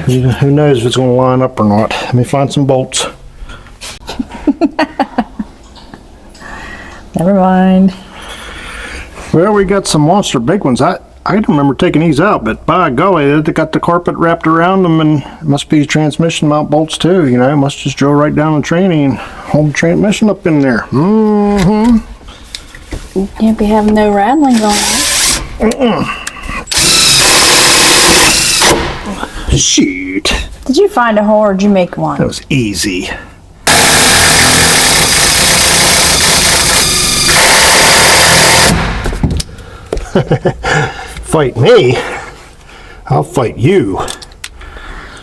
who knows if it's going to line up or not. Let me find some bolts. Never mind. Well, we got some monster big ones. I don't remember taking these out, but by golly, they got the carpet wrapped around them, and it must be transmission mount bolts too. You know, must just drill right down the tranny and hold the transmission up in there. Can't be having no rattling going on. Shoot. Did you find a hole or did you make one? That was easy. Fight me? I'll fight you.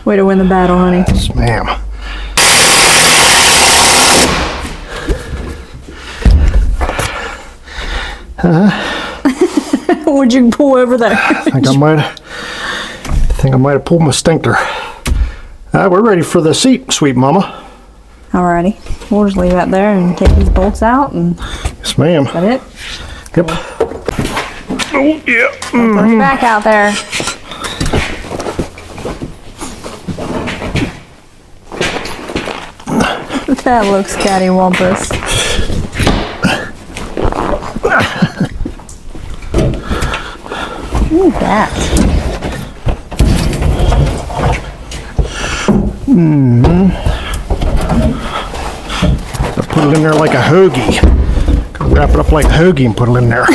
Way to win the battle, honey. Yes, ma'am. What'd you pull over there? I think I might have pulled my stinger. We're ready for the seat, sweet mama. Alrighty. We'll just leave that there and take these bolts out and Yes, ma'am. is that it? Yep. Oh, yeah. Put your back out there. That looks cattywampus. Look at that. Put it in there like a hoagie. Wrap it up like a hoagie and put it in there.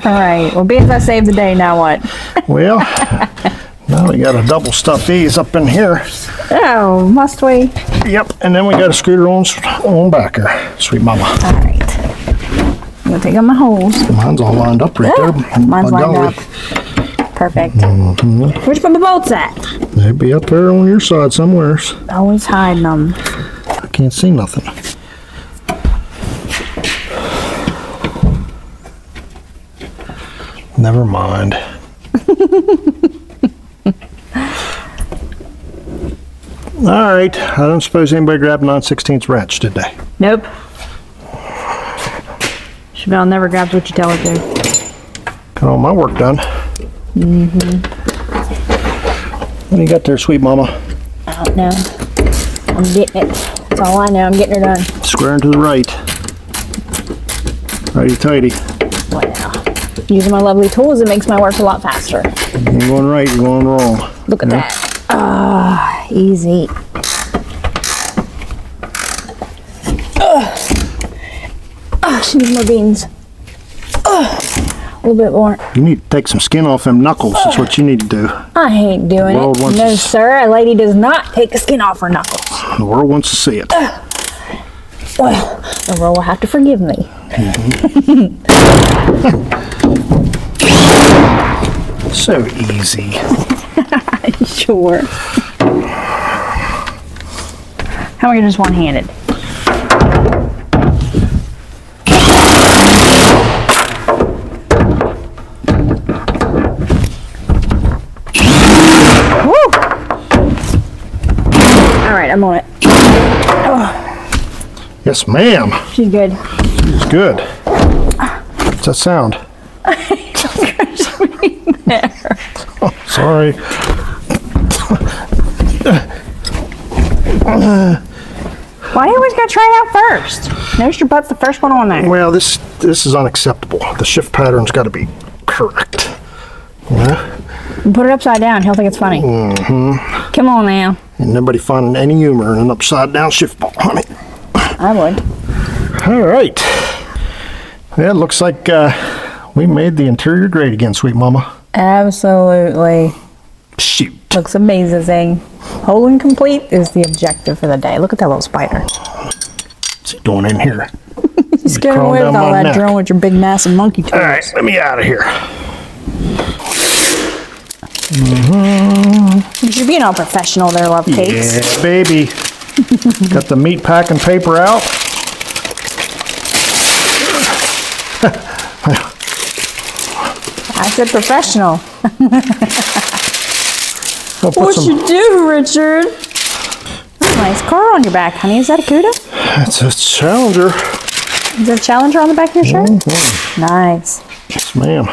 Alright, well, being as I saved the day, now what? Well, now we got to double stuff these up in here. Oh, must we? Yep, and then we got a scooter on back here, sweet mama. Alright. I'm gonna take out my holes. Mine's all lined up right there. Mine's By lined golly. up. Perfect. Where'd you put the bolts at? They'd be up there on your side somewhere. Always hiding them. I can't see nothing. Never mind. All right. I don't suppose anybody grabbed 9/16 wrench, did they? Nope. Chevelle never grabs what you tell her to. Got all my work done. What do you got there, sweet mama? I don't know. I'm getting it. That's all I know. I'm getting her done. Square and to the right. Righty tighty. Wow. Using my lovely tools, it makes my work a lot faster. You're going right, you're going wrong. Look at that. Ah, easy. She needs more beans. A little bit more. You need to take some skin off them knuckles. That's what you need to do. I ain't doing World it. wants No, to- sir. A lady does not take the skin off her knuckles. The world wants to see it. Well, the world will have to forgive me. So easy. Sure. How are we just one-handed? Woo! All right, I'm on it. Yes, ma'am. She's good. It's good. What's that sound? Oh, sorry. Why do you always gotta try it out first? Notice your butt's the first one on there. Well, this is unacceptable. The shift pattern's got to be correct. Yeah. Put it upside down. He'll think it's funny. Come on now. And nobody finding any humor in an upside down shift ball, honey. I would. All right. Yeah, it looks like we made the interior great again, sweet mama. Absolutely. Shoot. Looks amazing. Whole and complete is the objective for the day. Look at that little spider. What's he doing in here? You scared crawling away with down all my that neck. drone with your big massive monkey tools. All right, let me out of here. You're being all professional there, love cakes. Yeah, baby. Got the meat packing paper out. I said professional. I'll put What'd some, you do, Richard? That's a nice car on your back, honey. Is that a Cuda? it's a Challenger. Is there a Challenger on the back of your shirt? Nice. Yes, ma'am.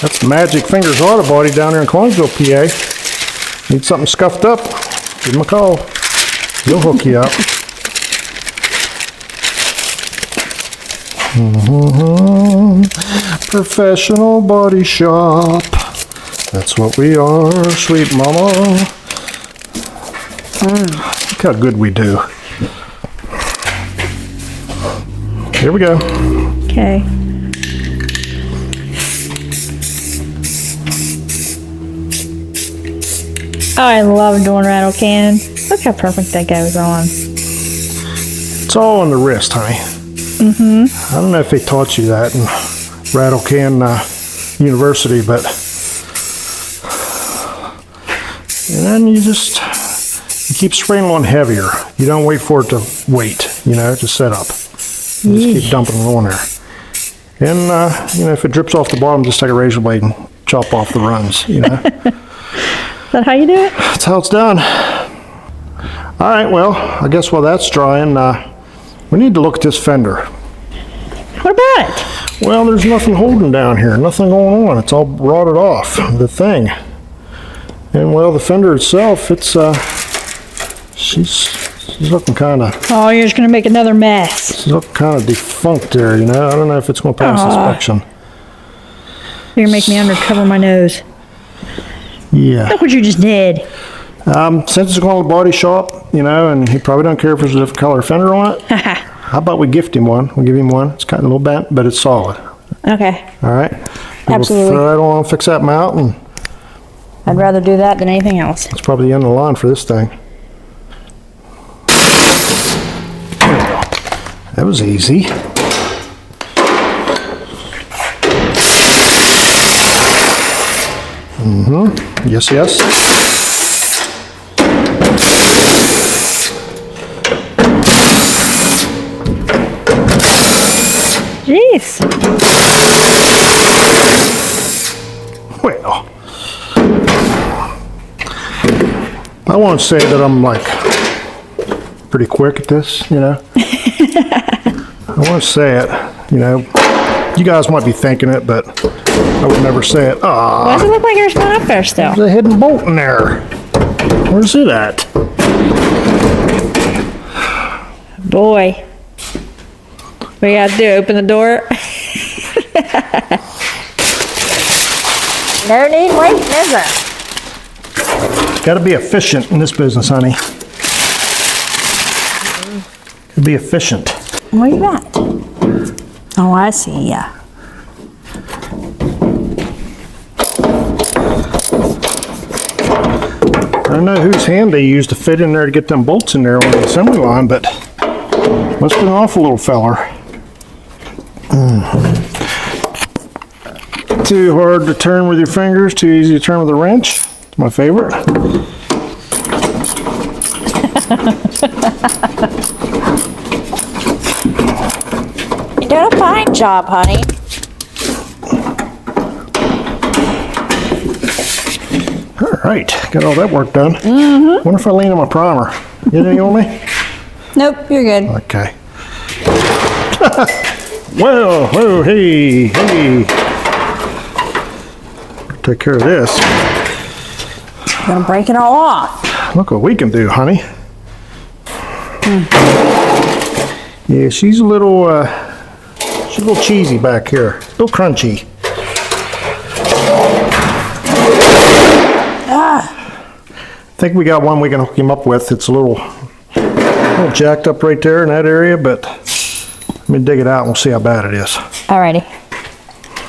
That's Magic Fingers Auto Body down there in Clonesville, PA. Need something scuffed up? Give them a call. He'll hook you up. Professional body shop. That's what we are, sweet mama. Look how good we do. Here we go. Okay. Oh, I love doing rattle can. Look how perfect that goes on. It's all on the wrist, honey. I don't know if they taught you that in rattle can university, but and then you just keep spraying on heavier. You don't wait for it to wait, you know, to set up. You just keep dumping it on there. And you know, if it drips off the bottom, just take a razor blade and chop off the runs, you know. Is that how you do it? That's how it's done. All right, well, I guess while that's drying, we need to look at this fender. What about it? Well, there's nothing holding down here, nothing going on. It's all rotted off, the thing. And well, the fender itself, it's, she's looking kind of, Oh, you're just gonna make another mess. she's looking kind of defunct there, you know. I don't know if it's going to pass inspection. You're gonna make me undercover my nose. Yeah. Look what you just did. Since it's going to the body shop, you know, and he probably don't care if there's a different color fender on it, how about we gift him one? We'll give him one. It's kind of a little bent, but it's solid. Okay. All right? Absolutely. We'll throw that on, fix that mount, and I'd rather do that than anything else. it's probably the end of the line for this thing. There we go. That was easy. Yes, yes. Jeez. Well, I won't say that I'm like pretty quick at this, you know. I won't say it, you know. You guys might be thinking it, but I would never say it. Ah, Why does it look like yours went up there still? there's a hidden bolt in there. Where's it at? Boy. What do you have to do? Open the door? No need waiting, is there? Got to be efficient in this business, honey. Got to be efficient. What you got? Oh, I see, yeah. I don't know whose hand they used to fit in there to get them bolts in there on the assembly line, but must be an awful little feller. Too hard to turn with your fingers, too easy to turn with a wrench. It's my favorite. You're doing a fine job, honey. All right, got all that work done. Wonder if I lean on my primer. Get any on me? Nope, you're good. Okay. Well, oh, hey, hey. Take care of this. Gonna break it all off. Look what we can do, honey. Yeah, she's a little cheesy back here. A little crunchy. I think we got one we can hook him up with. It's a little jacked up right there in that area, but let me dig it out and we'll see how bad it is. Alrighty.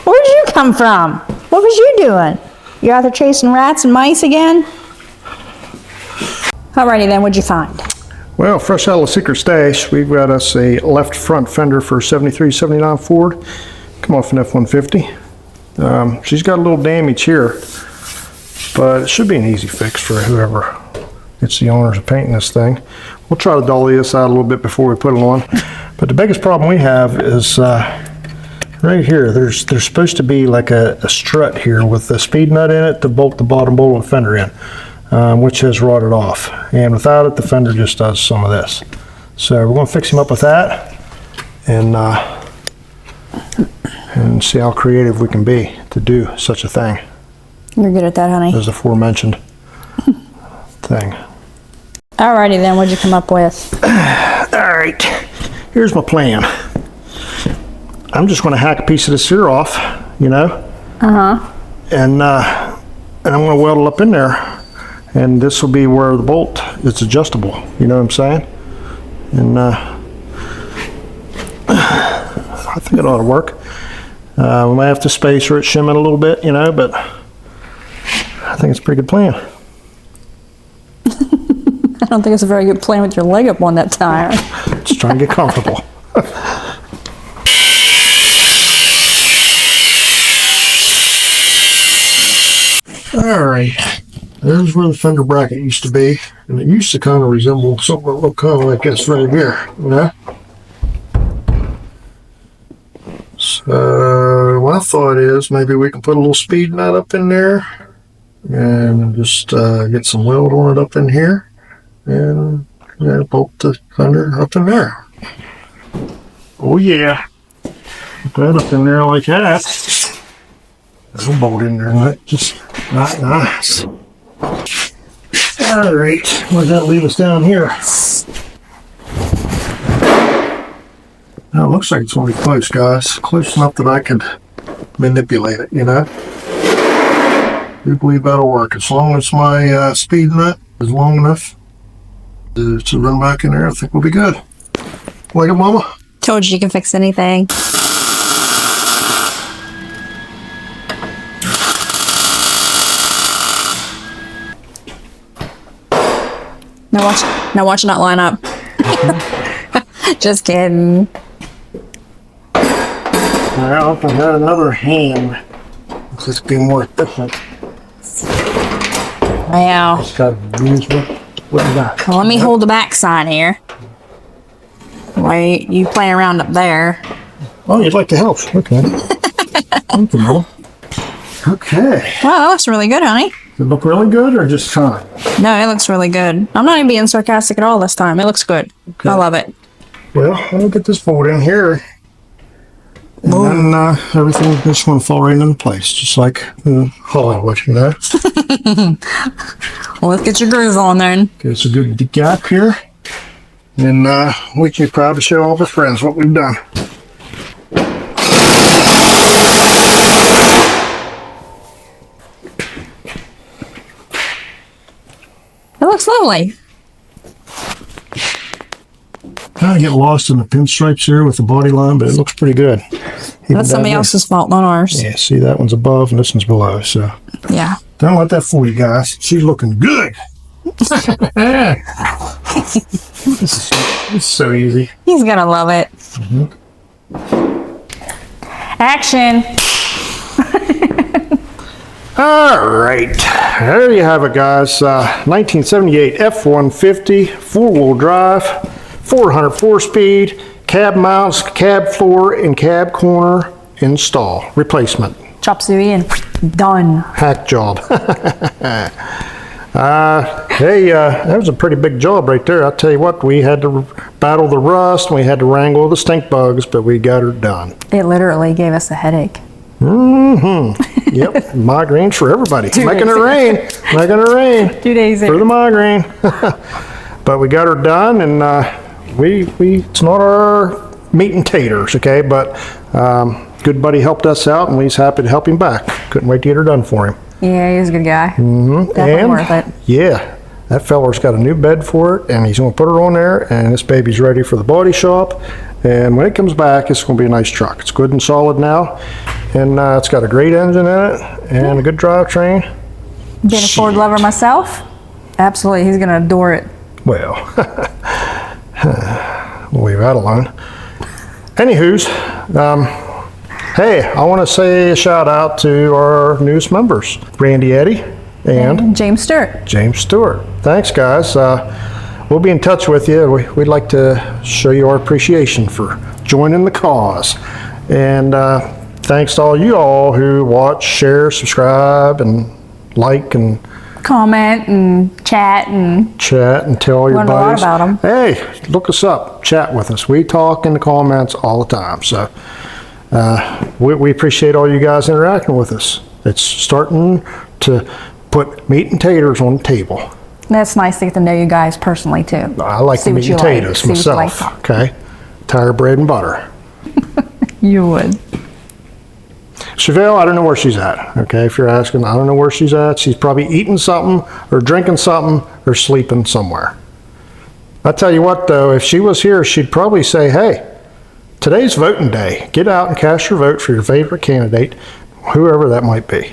Where'd you come from? What was you doing? You out there chasing rats and mice again? Alrighty then, what'd you find? Well, fresh out of the secret stash, we've got us a left front fender for 73, 79 Ford. Come off an F150. She's got a little damage here, but it should be an easy fix for whoever gets the honors of painting this thing. We'll try to dolly this out a little bit before we put it on. But the biggest problem we have is right here. There's supposed to be like a strut here with a speed nut in it to bolt the bottom bolt of the fender in, which has rotted off. And without it, the fender just does some of this. So we're going to fix him up with that and see how creative we can be to do such a thing. You're good at that, honey. As aforementioned thing. Alrighty then, what'd you come up with? All right, here's my plan. I'm just going to hack a piece of this here off, you know. And I'm going to weld it up in there, and this will be where the bolt it's adjustable. You know what I'm saying? And I think it ought to work. We might have to spacer it, shim it a little bit, you know, but I think it's a pretty good plan. I don't think it's a very good plan with your leg up on that tire. Just trying to get comfortable. All right, there's where the fender bracket used to be, and it used to kind of resemble something that looked kind of like this right here, you know? So my thought is maybe we can put a little speed nut up in there and just get some weld on it up in here and bolt the fender up in there. Oh yeah, put that up in there like that. There's a bolt in there, right? Just not nice. All right, where's that leave us down here? Now it looks like it's only close, guys. Close enough that I could manipulate it, you know? I do believe that'll work. As long as my speed nut is long enough to run back in there, I think we'll be good. Like it, Mama? Told you can fix anything. Now watch it not line up. Just kidding. Well, if I had another hand, this would be more efficient. Wow. Just gotta use what you got. Well, let me hold the back side here. Wait, you play around up there. Oh, you'd like to help? Okay. Thank you, Mama. Okay. Wow, that looks really good, honey. Does it look really good or just fine? No, it looks really good. I'm not even being sarcastic at all this time. It looks good. Okay. I love it. Well, I'll get this bolt in here. And then everything just want to fall right into place, just like Hollywood, you know? Well, let's get your groove on then. Get us a good gap here. And we can probably show all the friends what we've done. It looks lovely. Kind of get lost in the pinstripes here with the body line, but it looks pretty good. Even That's somebody down else's fault, not ours. there. Yeah, see, that one's above and this one's below, so. Yeah. Don't let that fool you guys. She's looking good. This is so easy. He's gonna love it. Action. All right, there you have it, guys. 1978 F150 four-wheel drive, 400 4-speed, cab mounts, cab floor, and cab corner install replacement. Chop suey and done. Hack job. Hey, that was a pretty big job right there. I'll tell you what, we had to battle the rust, we had to wrangle the stink bugs, but we got her done. It literally gave us a headache. Yep, migraines for everybody. 2 Making it days. rain, making it rain. 2 days For in. the migraine. But we got her done, and it's not our meat and taters, okay? But good buddy helped us out, and we's happy to help him back. Couldn't wait to get her done for him. Yeah, he's a good guy. Definitely And worth it. yeah, that feller's got a new bed for it, and he's going to put her on there, and this baby's ready for the body shop. And when it comes back, it's going to be a nice truck. It's good and solid now, and it's got a great engine in it and a good drivetrain. Being a Ford lover myself, absolutely, he's gonna adore it. Well, we'll leave that alone. Anywho's, hey, I want to say a shout out to our newest members, Randy Eddy and James Stewart. James Stewart. Thanks, guys. We'll be in touch with you. We'd like to show you our appreciation for joining the cause. And thanks to all you all who watch, share, subscribe, and like, and Comment and chat and tell your learn a lot buddies. about 'em. Hey, look us up, chat with us. We talk in the comments all the time. So we appreciate all you guys interacting with us. It's starting to put meat and taters on the table. that's nice to get to know you guys personally too. I like See the what meat you and like. taters See what you myself. like. Okay, tire bread and butter. You would. Chevelle, I don't know where she's at. Okay, if you're asking, I don't know where she's at. She's probably eating something or drinking something or sleeping somewhere. I tell you what though, if she was here, she'd probably say, hey, today's voting day. Get out and cast your vote for your favorite candidate, whoever that might be.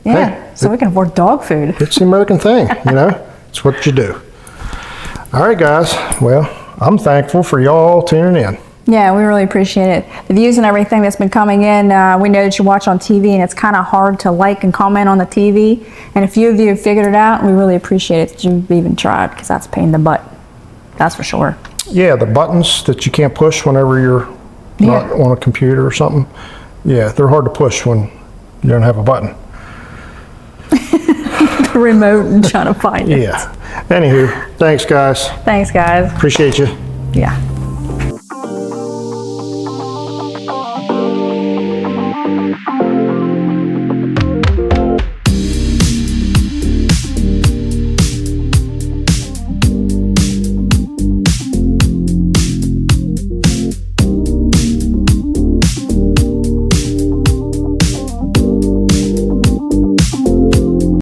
Yeah, Hey, so we can afford dog food. it's the American thing, you know? It's what you do. All right, guys. Well, I'm thankful for y'all tuning in. Yeah, we really appreciate it. The views and everything that's been coming in, we know that you watch on TV and it's kind of hard to like and comment on the TV. And a few of you have figured it out and we really appreciate it that you've even tried because that's a pain in the butt. That's for sure. Yeah, the buttons that you can't push whenever you're not on a computer or something. Yeah, they're hard to push when you don't have a button. The remote and trying to find it. Yeah. Anywho, thanks guys. Thanks, guys. Appreciate you. Yeah.